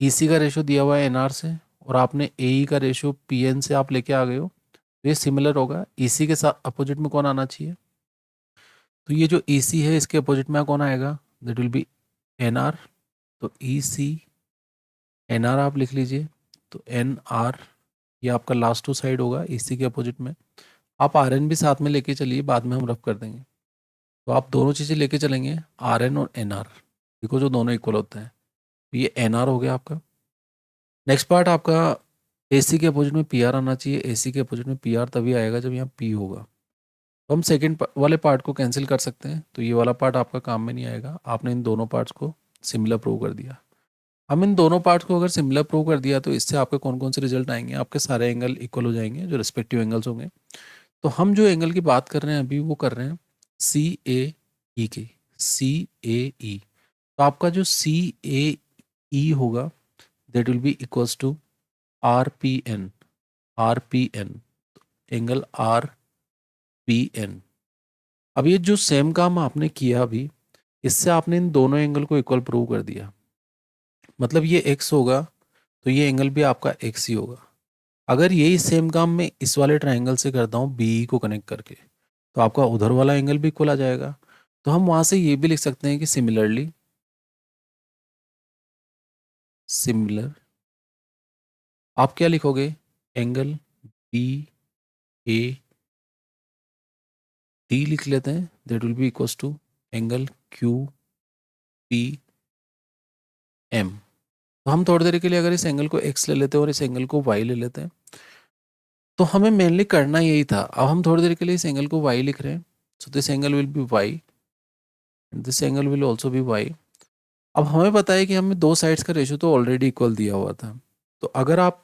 EC का रेशियो दिया हुआ है NR से, और आपने AE का रेशियो PN से आप लेके आ गए हो, तो ये सिमिलर होगा। EC के साथ अपोजिट में कौन आना चाहिए, तो ये जो EC है इसके अपोजिट में कौन आएगा, दैट विल बी NR। तो EC NR आप लिख लीजिए, तो NR ये आपका लास्ट टू साइड होगा EC के अपोजिट में। आप RN भी साथ में लेके चलिए, बाद में हम रफ कर देंगे। तो आप दोनों चीज़ें लेके चलेंगे RN और NR, बिकॉज वो दोनों इक्वल होते हैं। तो ये NR हो गया आपका। नेक्स्ट पार्ट आपका AC के अपोजिट में PR आना चाहिए, AC के अपोजिट में PR तभी आएगा जब यहाँ P होगा। तो हम सेकेंड वाले पार्ट को कैंसिल कर सकते हैं, तो ये वाला पार्ट आपका काम में नहीं आएगा। आपने इन दोनों पार्ट्स को सिमिलर प्रूव कर दिया। हम इन दोनों पार्ट्स को अगर सिमिलर प्रूव कर दिया तो इससे आपके कौन कौन से रिजल्ट आएंगे, आपके सारे एंगल इक्वल हो जाएंगे जो रिस्पेक्टिव एंगल्स होंगे। तो हम जो एंगल की बात कर रहे हैं अभी वो कर रहे हैं CAE की, CAE। तो आपका जो CAE ई होगा that will be equals to R P N, R P N, angle R P N. अब ये जो सेम काम आपने किया अभी, इससे आपने इन दोनों एंगल को इक्वल प्रूव कर दिया। मतलब ये एक्स होगा तो ये एंगल भी आपका एक्स ही होगा। अगर यही सेम काम मैं इस वाले ट्राइंगल से करता हूँ बी को कनेक्ट करके, तो आपका उधर वाला एंगल भी इक्वल आ जाएगा। तो हम वहाँ से ये भी लिख सकते हैं कि सिमिलरली, सिमिलर आप क्या लिखोगे, एंगल बी ए डी लिख लेते हैं, that will be equals to angle Q P M. तो हम थोड़ी देर के लिए अगर इस एंगल को एक्स ले लेते हैं और इस एंगल को वाई ले लेते हैं, तो हमें मेनली करना यही था। अब हम थोड़ी देर के लिए इस एंगल को वाई लिख रहे हैं, so this angle will be Y and this angle will also be Y. अब हमें पता है कि हमें दो साइड्स का रेशो तो ऑलरेडी इक्वल दिया हुआ था। तो अगर आप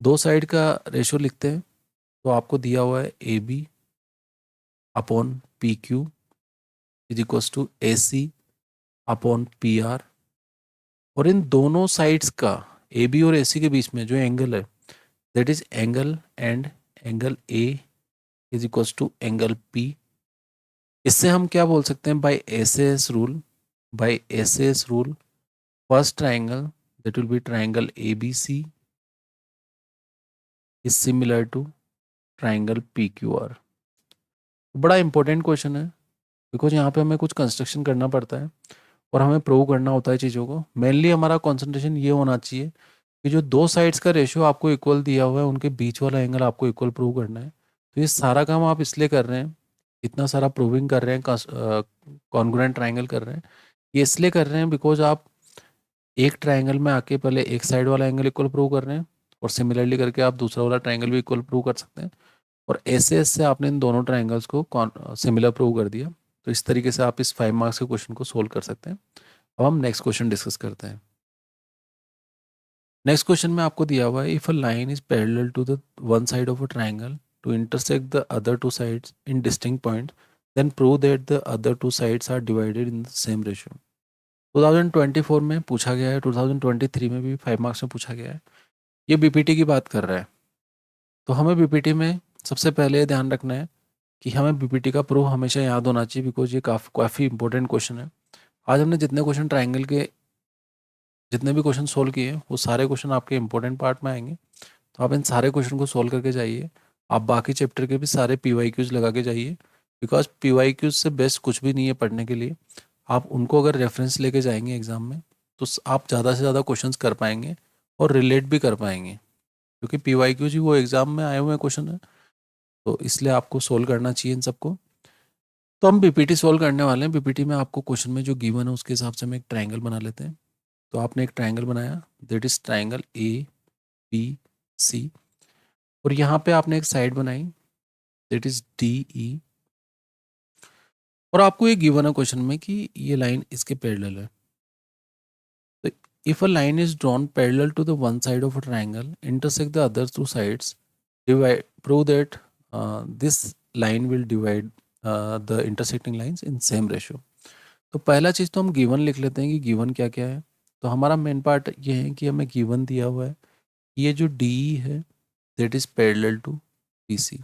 दो साइड का रेशो लिखते हैं तो आपको दिया हुआ है A B upon P Q is equals to A C upon P R. और इन दोनों साइड्स का, ए बी और ए सी के बीच में जो एंगल है, that is angle and angle A is equals to angle P. इससे हम क्या बोल सकते हैं, by S S rule, by S S rule first triangle that will be triangle A B C is similar to triangle P Q R. बड़ा important question है because यहाँ पे हमें कुछ कंस्ट्रक्शन करना पड़ता है और हमें प्रूव करना होता है चीज़ों को। मेनली हमारा कंसंट्रेशन ये होना चाहिए कि जो दो साइड्स का रेशियो आपको इक्वल दिया हुआ है उनके बीच वाला एंगल आपको इक्वल प्रूव करना है। तो ये सारा काम आप इसलिए कर रहे हैं, इतना सारा प्रूविंग कर रहे हैं, कॉन्ग्रुएंट ट्राइंगल कर रहे हैं, ये इसलिए कर रहे हैं बिकॉज आप एक ट्राइंगल में आके पहले एक साइड वाला एंगल इक्वल प्रूव कर रहे हैं और सिमिलरली करके आप दूसरा वाला ट्राइंगल भी इक्वल प्रूव कर सकते हैं। और ऐसे ऐसे आपने इन दोनों ट्राइंगल्स को सिमिलर प्रूव कर दिया। तो इस तरीके से आप इस 5 मार्क्स के क्वेश्चन को सोल्व कर सकते हैं। अब हम नेक्स्ट क्वेश्चन डिस्कस करते हैं। नेक्स्ट क्वेश्चन में आपको दिया हुआ है, if a line is parallel to the one side of a triangle to intersect the other two sides in distinct points, then prove that the other two sides are divided in the same ratio. 2024 में पूछा गया है, 2023 में भी 5 marks में पूछा गया है। ये बीपीटी की बात कर रहा है। तो हमें बीपीटी में सबसे पहले ये ध्यान रखना है कि हमें बीपीटी का प्रूफ हमेशा याद होना चाहिए बिकॉज ये काफ़ी इंपॉर्टेंट क्वेश्चन है। आज हमने जितने क्वेश्चन ट्राइंगल के जितने भी क्वेश्चन सोल्व किए वो सारे क्वेश्चन आपके इंपॉर्टेंट पार्ट में आएंगे। तो आप इन सारे क्वेश्चन को सोल्व करके जाइए। आप बाकी चैप्टर के भी सारे पीवाईक्यूज लगा के जाइए बिकॉज पीवाईक्यूज से बेस्ट कुछ भी नहीं है पढ़ने के लिए। आप उनको अगर रेफरेंस लेके जाएंगे एग्जाम में तो आप ज़्यादा से ज़्यादा क्वेश्चंस कर पाएंगे और रिलेट भी कर पाएंगे क्योंकि पीवाईक्यूज ही वो एग्जाम में आए हुए हैं क्वेश्चन है। तो इसलिए आपको सोल्व करना चाहिए इन सबको। तो हम बीपीटी सोल्व करने वाले हैं। बीपीटी में आपको क्वेश्चन में जो गिवन है उसके हिसाब से हम एक ट्राइंगल बना लेते हैं। तो आपने एक ट्राइंगल बनाया that is triangle A B C और यहाँ पे आपने एक साइड बनाई दैट इज डी ई और आपको ये गिवन है क्वेश्चन में कि ये लाइन इसके पैरेलल है। तो if a line is drawn parallel to the one side of a triangle intersect the other two sides, divide prove that this line will divide the intersecting lines in same ratio. तो पहला चीज़ तो हम given लिख लेते हैं कि given क्या क्या है। तो हमारा मेन पार्ट ये है कि हमें गिवन दिया हुआ है ये जो डी है that is parallel to B C.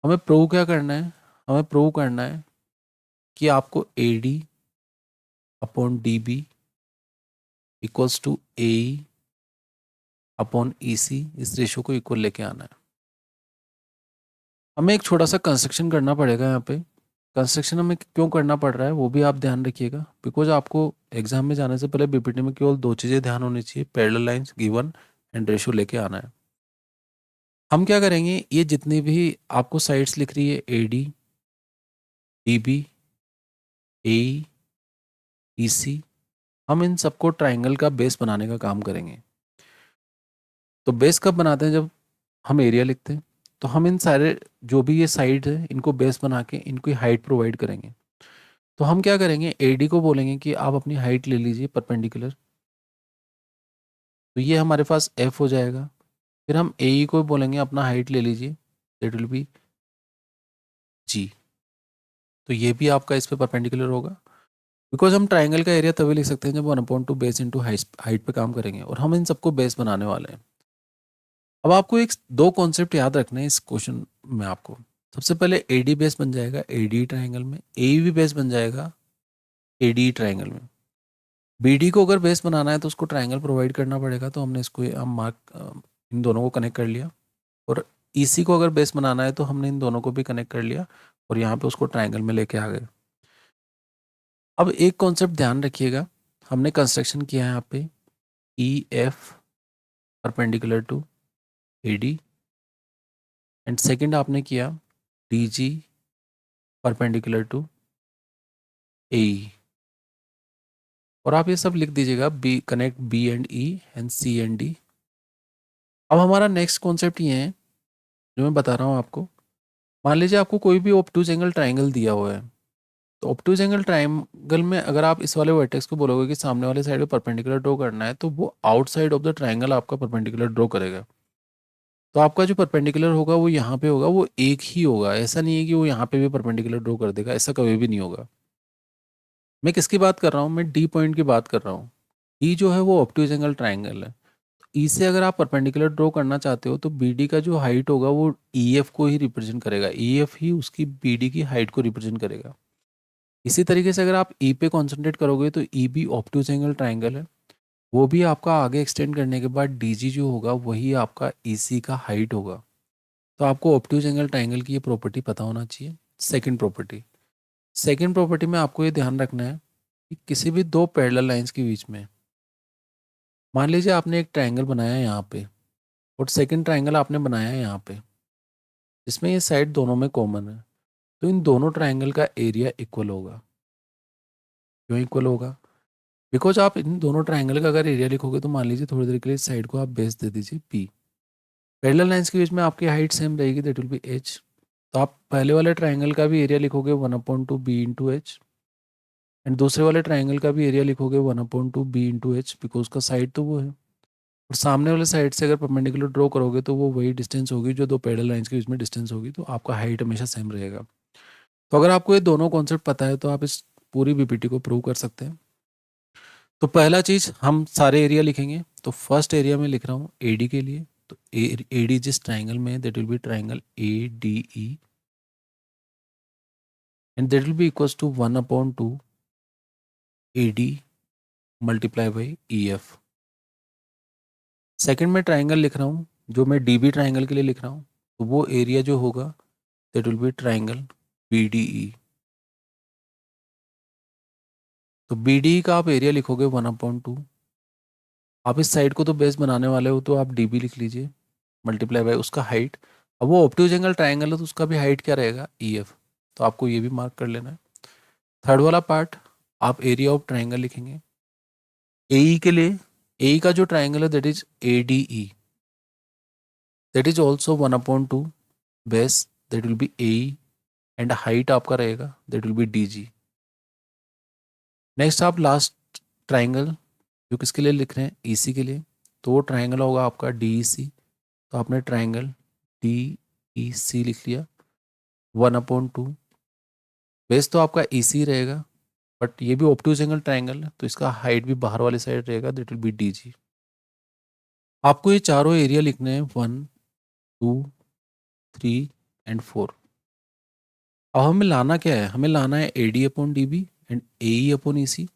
हमें प्रूव क्या करना है, हमें प्रूव करना है कि आपको A D upon D B equals to A upon E C इस रेशो को इक्वल लेके आना है। हमें एक छोटा सा कंस्ट्रक्शन करना पड़ेगा यहाँ पे। कंस्ट्रक्शन हमें क्यों करना पड़ रहा है वो भी आप ध्यान रखिएगा बिकॉज आपको एग्जाम में जाने से पहले बीपीटी में केवल दो चीज़ें ध्यान होनी चाहिए, parallel lines given and ratio लेके आना है। हम क्या करेंगे, ये जितनी भी आपको साइड्स लिख रही है A D D B A E सी, हम इन सबको ट्राइंगल का बेस बनाने का काम करेंगे। तो बेस कब बनाते हैं, जब हम एरिया लिखते हैं। तो हम इन सारे जो भी ये साइड है इनको बेस बना के इनकी हाइट प्रोवाइड करेंगे। तो हम क्या करेंगे, एडी को बोलेंगे कि आप अपनी हाइट ले लीजिए परपेंडिकुलर, तो ये हमारे पास एफ हो जाएगा। फिर हम ए को बोलेंगे अपना हाइट ले लीजिए, दैट विल बी जी। तो ये भी आपका इस पे परपेंडिकुलर होगा बिकॉज हम ट्राइंगल का एरिया तभी लिख सकते हैं जब 1/2 बेस इंटू हाइट पे काम करेंगे, और हम इन सबको बेस बनाने वाले हैं। अब आपको एक दो कॉन्सेप्ट याद रखने हैं इस क्वेश्चन में आपको। सबसे पहले एडी बेस बन जाएगा एडी ट्राइंगल में, ए भी बेस बन जाएगा एडी ट्राइंगल में। बीडी को अगर बेस बनाना है तो उसको ट्राइंगल प्रोवाइड करना पड़ेगा, तो हमने इसको हम मार्क इन दोनों को कनेक्ट कर लिया। और ईसी को अगर बेस बनाना है तो हमने इन दोनों को भी कनेक्ट कर लिया और यहाँ पे उसको ट्राइंगल में लेके आ गए। अब एक कॉन्सेप्ट ध्यान रखिएगा, हमने कंस्ट्रक्शन किया है यहाँ पे E F perpendicular to A D, and second आपने किया D G perpendicular to A E. और आप ये सब लिख दीजिएगा, B connect B and E and C and D. अब हमारा नेक्स्ट कॉन्सेप्ट ये है जो मैं बता रहा हूँ आपको। मान लीजिए आपको कोई भी ऑब्टूज एंगल ट्राइंगल दिया हुआ है, तो ऑब्टूज एंगल ट्राइंगल में अगर आप इस वाले वर्टेक्स को बोलोगे कि सामने वाले साइड पे परपेंडिकुलर ड्रॉ करना है, तो वो आउटसाइड ऑफ द ट्राइंगल आपका परपेंडिकुलर ड्रॉ करेगा। तो आपका जो परपेंडिकुलर होगा वो यहाँ पे होगा, वो एक ही होगा। ऐसा नहीं है कि वो यहाँ पे भी परपेंडिकुलर ड्रॉ कर देगा, ऐसा कभी भी नहीं होगा। मैं किसकी बात कर रहा हूँ? मैं डी पॉइंट की बात कर रहा हूँ। डी जो है वो ऑब्टूज एंगल ट्राइंगल है। ई से अगर आप परपेंडिकुलर ड्रॉ करना चाहते हो तो बी डी का जो हाइट होगा वो ई एफ को ही रिप्रेजेंट करेगा, ई एफ ही उसकी बी डी की हाइट को रिप्रेजेंट करेगा। इसी तरीके से अगर आप ई पे कॉन्सेंट्रेट करोगे तो ई भी ऑब्टूज एंगल ट्राइंगल है, वो भी आपका आगे एक्सटेंड करने के बाद डी जी जो होगा वही आपका ई सी का हाइट होगा। तो आपको ऑब्टूज एंगल ट्राइंगल की ये प्रॉपर्टी पता होना चाहिए। सेकेंड प्रॉपर्टी में आपको ये ध्यान रखना है कि किसी भी दो पैरेलल लाइंस के बीच में, मान लीजिए आपने एक ट्राइंगल बनाया है यहाँ पे और सेकंड ट्राइंगल आपने बनाया है यहाँ पे, जिसमें ये साइड दोनों में कॉमन है, तो इन दोनों ट्राइंगल का एरिया इक्वल होगा। क्यों इक्वल होगा? बिकॉज आप इन दोनों ट्राइंगल का अगर एरिया लिखोगे तो मान लीजिए थोड़ी देर के लिए इस साइड को आप बेस दे दीजिए पी, पैरेलल लाइंस के बीच में आपकी हाइट सेम रहेगी, दैट विल बी एच। तो आप पहले वाले ट्राइंगल का भी एरिया लिखोगे 1/2 बी इंटू एच, एंड दूसरे वाले ट्राइंगल का भी एरिया लिखोगे 1/2 बी इंटू एच, बिकॉज उसका साइड तो वो है। और सामने वाले साइड से अगर परपेंडिकुलर ड्रॉ करोगे तो वो वही डिस्टेंस होगी जो दो पैरेलल लाइंस के बीच में डिस्टेंस होगी, तो आपका हाइट हमेशा सेम रहेगा। तो अगर आपको ये दोनों कॉन्सेप्ट पता है तो आप इस पूरी बीपीटी को प्रूव कर सकते हैं। तो पहला चीज हम सारे एरिया लिखेंगे, तो फर्स्ट एरिया में लिख रहा हूँ एडी के लिए, तो एडी जिस ट्राइंगल में that will be triangle A D E, and that will be equals to 1/2 A D multiply by E F. Second में ट्राइंगल लिख रहा हूँ जो मैं डी बी ट्राइंगल के लिए लिख रहा हूँ, तो वो एरिया जो होगा that will be triangle B D E. तो बी डी का आप एरिया लिखोगे 1/2, आप इस साइड को तो बेस बनाने वाले हो तो आप डी बी लिख लीजिए मल्टीप्लाई बाय उसका हाइट। अब वो ऑब्ट्यूज एंगल ट्राइंगल है तो उसका भी हाइट क्या रहेगा? ई एफ। तो आपको ये भी मार्क कर लेना है। थर्ड वाला पार्ट, आप एरिया ऑफ ट्राइंगल लिखेंगे ए के लिए। ए का जो ट्राइंगल है that is A D E, that is also 1/2 base, that will be A, and height आपका रहेगा that will be D ji. Next आप लास्ट ट्राइंगल जो किसके लिए लिख रहे हैं? ई सी के लिए, तो वो ट्राइंगल होगा आपका डी ई सी। तो आपने ट्राइंगल डी ई सी लिख लिया 1/2, बेस तो आपका ई सी रहेगा, बट ये भी ऑब्ट्यूज एंगल ट्राइंगल है तो इसका हाइट भी बाहर वाली साइड रहेगा, दैट विल बी डी जी। आपको ये चारों एरिया लिखने हैं 1, 2, 3 एंड 4। अब हमें लाना क्या है? हमें लाना है A D upon D B and A E upon E C.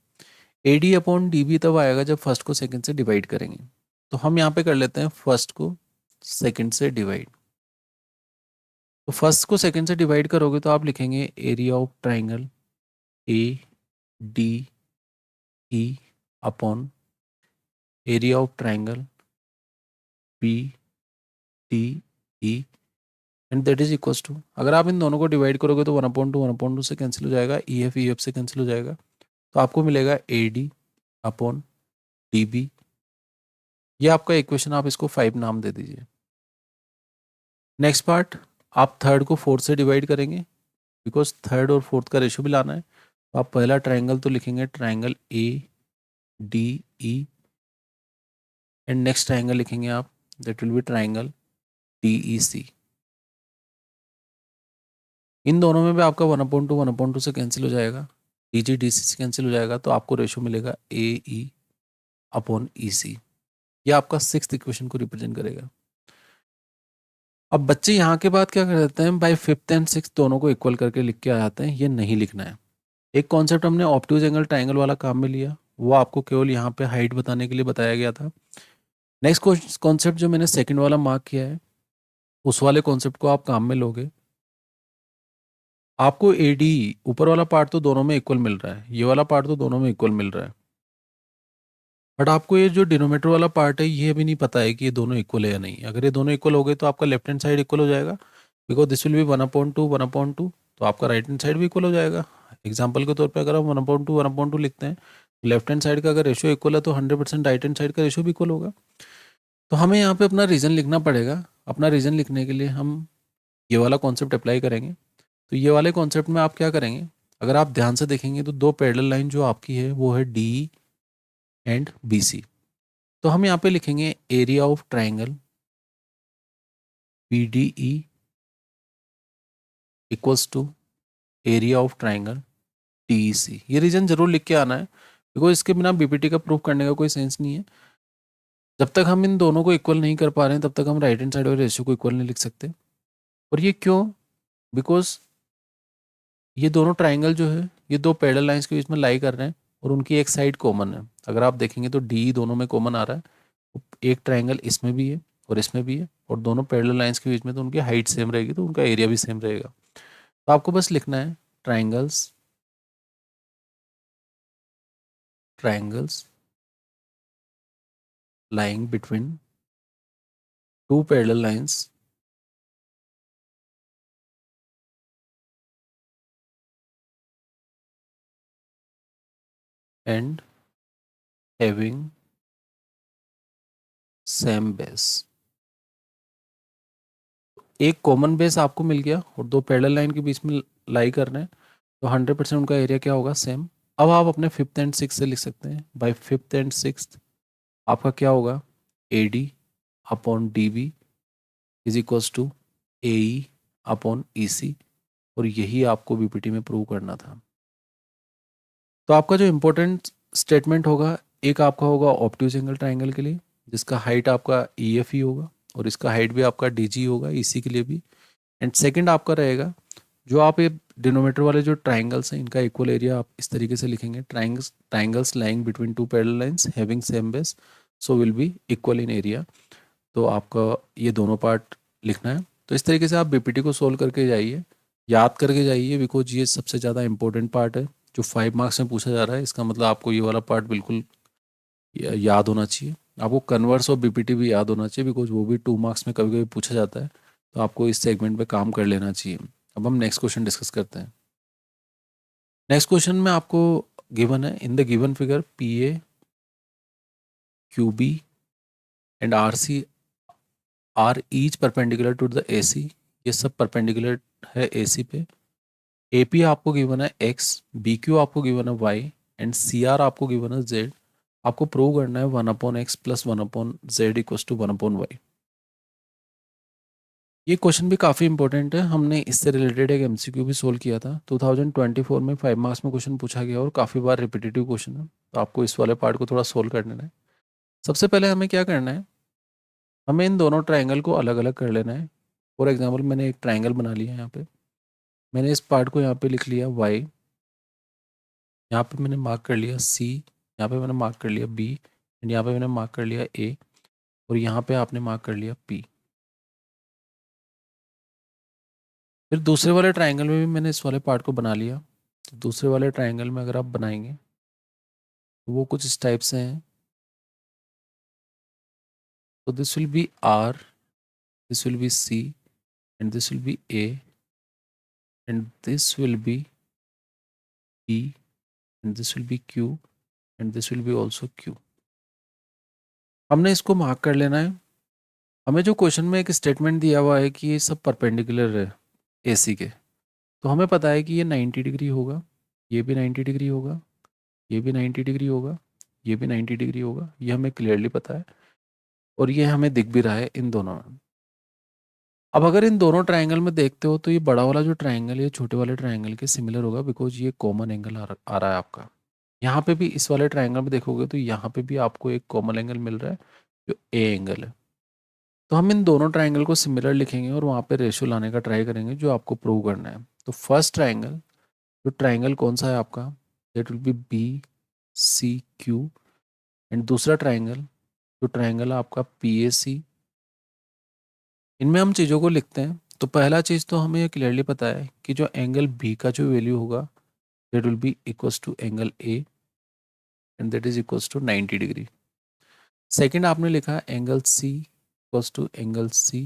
A D upon D B तब आएगा जब फर्स्ट को सेकंड से डिवाइड करेंगे, तो हम यहाँ पे कर लेते हैं फर्स्ट को सेकंड से डिवाइड। तो फर्स्ट को सेकंड से डिवाइड करोगे तो आप लिखेंगे area of triangle A D E upon area of triangle B D E, and that is equals to, अगर आप इन दोनों को डिवाइड करोगे तो 1/2 से कैंसिल हो जाएगा, ई एफ से कैंसिल हो जाएगा, तो आपको मिलेगा A D upon D B. ये आपका इक्वेशन, आप इसको 5 नाम दे दीजिए। नेक्स्ट पार्ट, आप थर्ड को फोर्थ से डिवाइड करेंगे बिकॉज थर्ड और फोर्थ का रेशियो भी लाना है। तो आप पहला ट्राइंगल तो लिखेंगे triangle A D E, and next triangle लिखेंगे आप that will be triangle D E C. इन दोनों में भी आपका 1/2 से कैंसिल हो जाएगा, डी जी डी सी से कैंसिल हो जाएगा, तो आपको रेशो मिलेगा ए ई अपॉन ई सी। ये आपका सिक्स्थ इक्वेशन को रिप्रेजेंट करेगा। अब बच्चे यहाँ के बाद क्या कर देते हैं, बाय फिफ्थ एंड सिक्स दोनों को इक्वल करके लिख के आ जाते हैं। ये नहीं लिखना है। एक कॉन्सेप्ट हमने ऑब्ट्यूज एंगल ट्राइंगल वाला काम में लिया, वो आपको केवल यहाँ पे हाइट बताने के लिए बताया गया था। नेक्स्ट कॉन्सेप्ट जो मैंने सेकंड वाला मार्क किया है, उस वाले कॉन्सेप्ट को आप काम में लोगे। आपको ए डी ऊपर वाला पार्ट तो दोनों में इक्वल मिल रहा है, ये वाला पार्ट तो दोनों में इक्वल मिल रहा है, बट आपको ये जो डिनोमीटर वाला पार्ट है ये भी नहीं पता है कि ये दोनों इक्वल है या नहीं। अगर ये दोनों इक्वल हो गए तो आपका लेफ्ट हैंड साइड इक्वल हो जाएगा, बिकॉज दिस विल बी 1/2 तो आपका राइट हैंड साइड भी इक्वल हो जाएगा। एग्जाम्पल के तौर पे अगर हम 1/2 लिखते हैं, लेफ्ट हैंड साइड का अगर रेशियो इक्वल है तो 100% राइट हैंड साइड का रेशियो भी इक्वल होगा। तो हमें यहाँ पे अपना रीज़न लिखना पड़ेगा। अपना रीज़न लिखने के लिए हम ये वाला कॉन्सेप्ट अप्लाई करेंगे। तो ये वाले कॉन्सेप्ट में आप क्या करेंगे, अगर आप ध्यान से देखेंगे तो दो पैरेलल लाइन जो आपकी है वो है डी एंड बी सी। तो हम यहाँ पे लिखेंगे area of triangle B D E equals to area of triangle T E C. ये रीजन जरूर लिख के आना है, बिकॉज इसके बिना बीपीटी का प्रूफ करने का कोई सेंस नहीं है। जब तक हम इन दोनों को इक्वल नहीं कर पा रहे हैं तब तक हम राइट हैंड साइड और रेशियो को इक्वल नहीं लिख सकते। और ये क्यों, बिकॉज ये दोनों ट्राइंगल जो है ये दो पैरेलल लाइंस के बीच में लाई कर रहे हैं और उनकी एक साइड कॉमन है। अगर आप देखेंगे तो डी दोनों में कॉमन आ रहा है, एक ट्राइंगल इसमें भी है और इसमें भी है, और दोनों पैरेलल लाइंस के बीच में तो उनकी हाइट सेम रहेगी, तो उनका एरिया भी सेम रहेगा। तो आपको बस लिखना है triangles triangles lying between two parallel lines and having same base। एक कॉमन बेस आपको मिल गया और दो पैरेलल लाइन के बीच में लाई कर रहे हैं, तो 100% उनका एरिया क्या होगा, सेम। अब आप अपने फिफ्थ एंड सिक्स से लिख सकते हैं, बाय फिफ्थ एंड सिक्स आपका क्या होगा, A D upon D B is equals to A E upon E C. और यही आपको बीपीटी में प्रूव करना था। तो आपका जो इम्पोर्टेंट स्टेटमेंट होगा, एक आपका होगा ऑब्ट्यूज एंगल ट्राइंगल के लिए, जिसका हाइट आपका ई एफ ई होगा और इसका हाइट भी आपका डी जी होगा, इसी के लिए भी। एंड सेकंड आपका रहेगा, जो आप ये डिनोमीटर वाले जो ट्राइंगल्स हैं इनका इक्वल एरिया आप इस तरीके से लिखेंगे, triangles lying between two parallel lines having same base so will be equal in area. तो आपका ये दोनों पार्ट लिखना है। तो इस तरीके से आप बीपीटी को सोल्व करके जाइए, याद करके जाइए, बिकॉज ये सबसे ज़्यादा इंपॉर्टेंट पार्ट है जो 5 मार्क्स में पूछा जा रहा है। इसका मतलब आपको ये वाला पार्ट बिल्कुल याद होना चाहिए। आपको कन्वर्स और बीपीटी भी याद होना चाहिए, बिकॉज वो भी 2 मार्क्स में कभी कभी पूछा जाता है। तो आपको इस सेगमेंट पे काम कर लेना चाहिए। अब हम नेक्स्ट क्वेश्चन डिस्कस करते हैं। नेक्स्ट क्वेश्चन में आपको गिवन है, in the given figure P A Q B and R C are each perpendicular to the A C. ये सब परपेंडिकुलर है ए सी पे। ए पी आपको गिवन है एक्स, बी क्यू आपको गिवन है वाई एंड सी आर आपको given है जेड। आपको प्रूव करना है 1/x plus 1/z equals to 1/y। ये क्वेश्चन भी काफ़ी इंपॉर्टेंट है, हमने इससे रिलेटेड एक एमसीक्यू भी सोल्व किया था 2024 में। 5 मार्क्स में क्वेश्चन पूछा गया और काफ़ी बार रिपीटेटिव क्वेश्चन है, तो आपको इस वाले पार्ट को थोड़ा सोल्व करना है। सबसे पहले हमें क्या करना है, हमें इन दोनों ट्राइंगल को अलग अलग कर लेना है। फॉर एग्जाम्पल मैंने एक ट्राइंगल बना लिया है यहाँ पे, मैंने इस पार्ट को यहाँ पे लिख लिया वाई, यहाँ पे मैंने मार्क कर लिया सी, यहाँ पे मैंने मार्क कर लिया बी एंड यहाँ पे मैंने मार्क कर लिया ए, और यहाँ पे आपने मार्क कर लिया पी। फिर दूसरे वाले ट्राइंगल में भी मैंने इस वाले पार्ट को बना लिया। तो दूसरे वाले ट्राइंगल में अगर आप बनाएंगे तो वो कुछ इस टाइप से हैं। तो this will be R, this will be C and this will be A and this will be B and this will be Q and this will be also Q. हमने इसको मार्क कर लेना है। हमें जो क्वेश्चन में एक statement दिया हुआ है कि ये सब परपेंडिकुलर है एसी के, तो हमें पता है कि ये 90 डिग्री होगा, ये भी 90 डिग्री होगा, ये भी 90 डिग्री होगा, ये भी 90 डिग्री होगा, ये हमें क्लियरली पता है और ये हमें दिख भी रहा है इन दोनों में। अब अगर इन दोनों ट्रायंगल में देखते हो तो ये बड़ा वाला जो ट्रायंगल है छोटे वाले ट्रायंगल के सिमिलर होगा, बिकॉज ये कॉमन एंगल आ रहा है आपका। यहाँ पे भी इस वाले ट्रायंगल में देखोगे तो यहाँ पे भी आपको एक कॉमन एंगल मिल रहा है जो ए एंगल है। तो हम इन दोनों ट्रायंगल को सिमिलर लिखेंगे और वहाँ पे रेशियो लाने का ट्राई करेंगे जो आपको प्रूव करना है। तो फर्स्ट ट्रायंगल, जो ट्रायंगल कौन सा है आपका, that will be B C Q. And दूसरा ट्रायंगल, जो ट्रायंगल है आपका पी ए सी। इनमें हम चीज़ों को लिखते हैं। तो पहला चीज़ तो हमें ये क्लियरली पता है कि जो एंगल बी का जो वैल्यू होगा that will be equals to angle A, and that is equals to 90 degree. Second आपने लिखा angle C equals to angle C,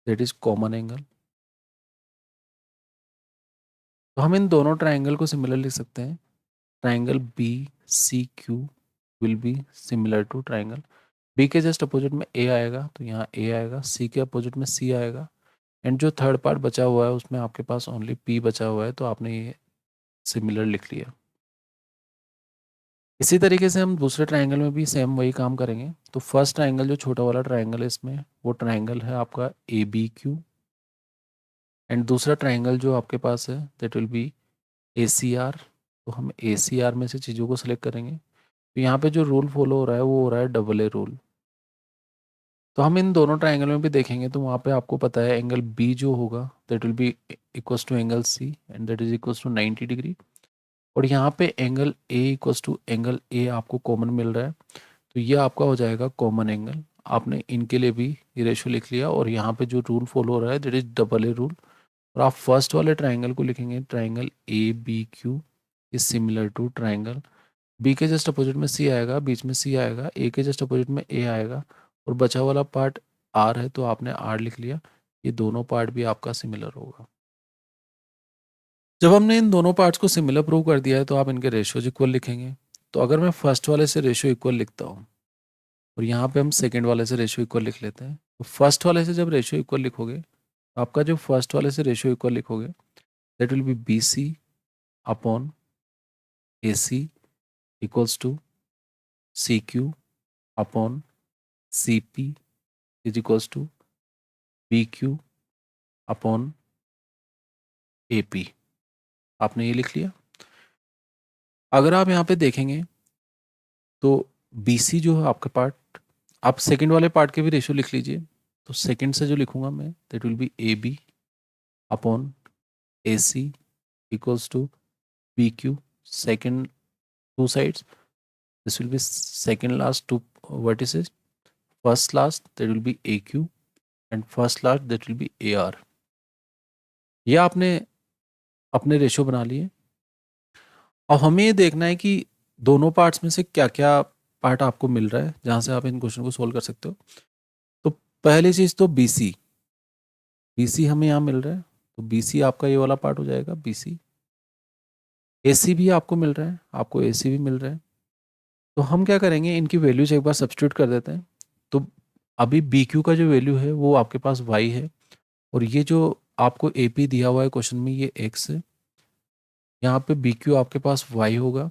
that is common angle. तो हम इन दोनों ट्राइंगल को सिमिलर लिख सकते हैं। Triangle B C Q will be similar to triangle B के जस्ट अपोजिट में ए आएगा, तो यहाँ ए आएगा, सी के अपोजिट में सी आएगा, एंड जो थर्ड पार्ट बचा हुआ है उसमें आपके पास ओनली पी बचा हुआ है, तो आपने ये सिमिलर लिख लिया। इसी तरीके से हम दूसरे ट्राइंगल में भी सेम वही काम करेंगे। तो फर्स्ट ट्राइंगल जो छोटा वाला ट्राइंगल है इसमें, वो ट्राइंगल है आपका ए बी क्यू। एंड दूसरा ट्राइंगल जो आपके पास है that will be A C R. तो हम ए सी आर में से चीज़ों को सिलेक्ट करेंगे। तो यहाँ पे जो रूल फॉलो हो रहा है वो हो रहा है डबल ए रूल। तो हम इन दोनों ट्राइंगल में भी देखेंगे तो वहाँ पे आपको पता है एंगल बी जो होगा that will be equals to angle C, and that is equals to 90 degree. और यहाँ पे angle A equals to angle A आपको कॉमन मिल रहा है, तो ये आपका हो जाएगा कॉमन एंगल। आपने इनके लिए भी ये रेशो लिख लिया, और यहाँ पे जो रूल फॉलो हो रहा है that is double A rule. और आप फर्स्ट वाले ट्राइंगल को लिखेंगे triangle A B Q is similar to triangle B के जस्ट अपोजिट में सी आएगा, बीच में सी आएगा, ए के जस्ट अपोजिट में ए आएगा, और बचा वाला पार्ट आर है तो आपने आर लिख लिया। ये दोनों पार्ट भी आपका सिमिलर होगा। जब हमने इन दोनों पार्ट्स को सिमिलर प्रूव कर दिया है तो आप इनके रेशियोज इक्वल लिखेंगे। तो अगर मैं फर्स्ट वाले से रेशियो इक्वल लिखता हूँ और यहाँ पे हम सेकेंड वाले से रेशियो इक्वल लिख लेते हैं, तो फर्स्ट वाले से जब रेशियो इक्वल लिखोगे तो आपका जो फर्स्ट वाले से रेशियो इक्वल लिखोगे that will be B C upon A C equals to C Q upon C P is equals to B Q upon A P. आपने ये लिख लिया। अगर आप यहाँ पे देखेंगे तो बी सी जो है आपका पार्ट, आप सेकंड वाले पार्ट के भी रेशियो लिख लीजिए। तो सेकंड से जो लिखूंगा मैं that will be A B upon A C equals to B q. Second two sides, this will be second last two vertices, first last that will be AQ and first last that will be AR। ये आपने अपने ratio बना लिए। अब हमें ये देखना है कि दोनों पार्ट्स में से क्या क्या पार्ट आपको मिल रहा है जहाँ से आप इन क्वेश्चन को सोल्व कर सकते हो। तो पहली चीज़ तो BC, BC हमें यहाँ मिल रहा है, तो BC आपका ये वाला पार्ट हो जाएगा BC। AC भी आपको मिल रहा है, आपको AC भी मिल रहा है। तो हम क्या करेंगे, इनकी वैल्यूज एक बार सब्स्टिट्यूट कर देते हैं। तो अभी BQ का जो वैल्यू है वो आपके पास Y है, और ये जो आपको AP दिया हुआ है क्वेश्चन में ये X है। यहाँ पे BQ आपके पास Y होगा,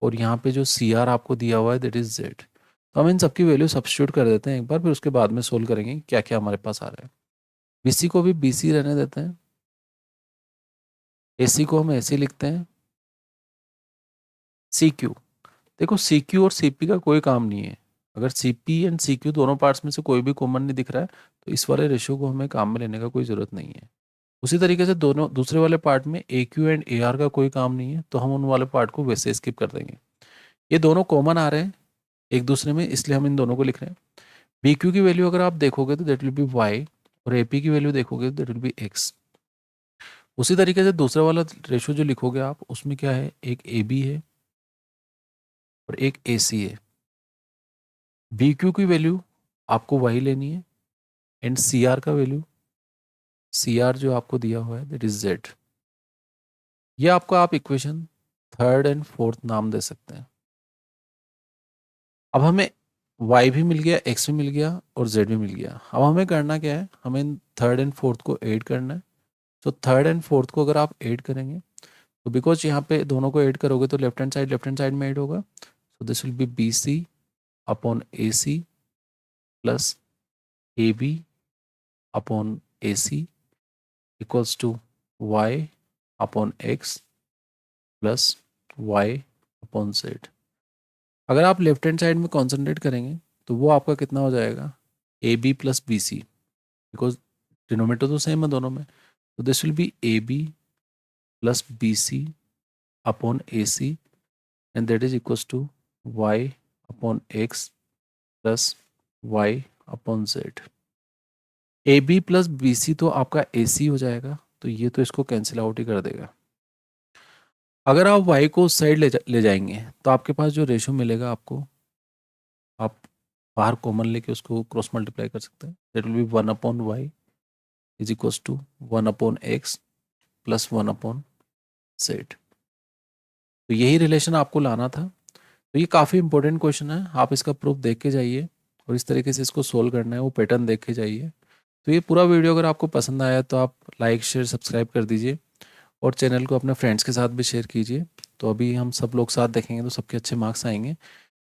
और यहाँ पे जो CR आपको दिया हुआ है दैट इज Z। तो हम इन सबकी वैल्यू सब्स्टिट्यूट कर देते हैं एक बार, फिर उसके बाद में सोल्व करेंगे क्या क्या हमारे पास आ रहा है। BC को भी BC रहने देते हैं, AC को हम ऐसे लिखते हैं, CQ, देखो CQ और CP का कोई काम नहीं है। अगर CP एंड CQ दोनों पार्ट्स में से कोई भी कॉमन नहीं दिख रहा है तो इस वाले रेशियो को हमें काम में लेने का कोई ज़रूरत नहीं है। उसी तरीके से दोनों दूसरे वाले पार्ट में AQ एंड AR का कोई काम नहीं है, तो हम उन वाले पार्ट को वैसे स्किप कर देंगे। ये दोनों कॉमन आ रहे हैं एक दूसरे में, इसलिए हम इन दोनों को लिख रहे हैं। BQ की वैल्यू अगर आप देखोगे तो दैट विल बी Y, और AP की वैल्यू देखोगे तो दैट विल बी X। उसी तरीके से दूसरा वाला रेशियो जो लिखोगे आप उसमें क्या है, एक AB है और एक AC है। BQ की वैल्यू आपको Y लेनी है, एंड CR का वैल्यू, CR जो आपको दिया हुआ है दैट इज Z। ये आपको आप इक्वेशन थर्ड एंड फोर्थ नाम दे सकते हैं। अब हमें Y भी मिल गया, X भी मिल गया और Z भी मिल गया। अब हमें करना क्या है, हमें थर्ड एंड फोर्थ को ऐड करना है। तो थर्ड एंड फोर्थ को अगर आप ऐड करेंगे तो बिकॉज यहाँ पे दोनों को ऐड करोगे तो लेफ्ट हैंड साइड में ऐड होगा, so this will be BC upon AC plus AB upon A C equals to y upon x plus y upon z. अगर आप लेफ्ट हैंड साइड में कॉन्सेंट्रेट करेंगे तो वो आपका कितना हो जाएगा, a b plus b C, because denominator तो सेम है दोनों में। तो this will be A b plus b C upon A C and that is equals to y upon x plus y upon z. A b plus b c तो आपका ए सी हो जाएगा, तो ये तो इसको कैंसिल आउट ही कर देगा। अगर आप y को उस साइड ले जाएंगे तो आपके पास जो रेशो मिलेगा आपको, आप बाहर कॉमन लेके उसको क्रॉस मल्टीप्लाई कर सकते हैं। That will be 1 upon y is equals to 1 upon x plus 1 upon z. तो यही रिलेशन आपको लाना था। तो ये काफ़ी इंपॉर्टेंट क्वेश्चन है, आप इसका प्रूफ देख के जाइए और इस तरीके से इसको सोल्व करना है, वो पैटर्न देख के जाइए। तो ये पूरा वीडियो अगर आपको पसंद आया तो आप लाइक शेयर सब्सक्राइब कर दीजिए और चैनल को अपने फ्रेंड्स के साथ भी शेयर कीजिए। तो अभी हम सब लोग साथ देखेंगे तो सबके अच्छे मार्क्स आएंगे।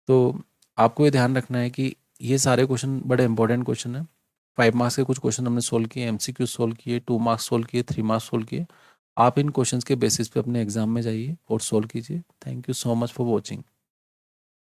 तो आपको ये ध्यान रखना है कि ये सारे क्वेश्चन बड़े इंपॉर्टेंट क्वेश्चन हैं। 5 मार्क्स के कुछ क्वेश्चन हमने सोल्व किए, MCQ सोल्व किए, 2 मार्क्स सोल्व किए, 3 मार्क्स सोल्व किए। आप इन क्वेश्चंस के बेसिस पे अपने एग्जाम में जाइए और सोल्व कीजिए। Thank you so much for watching.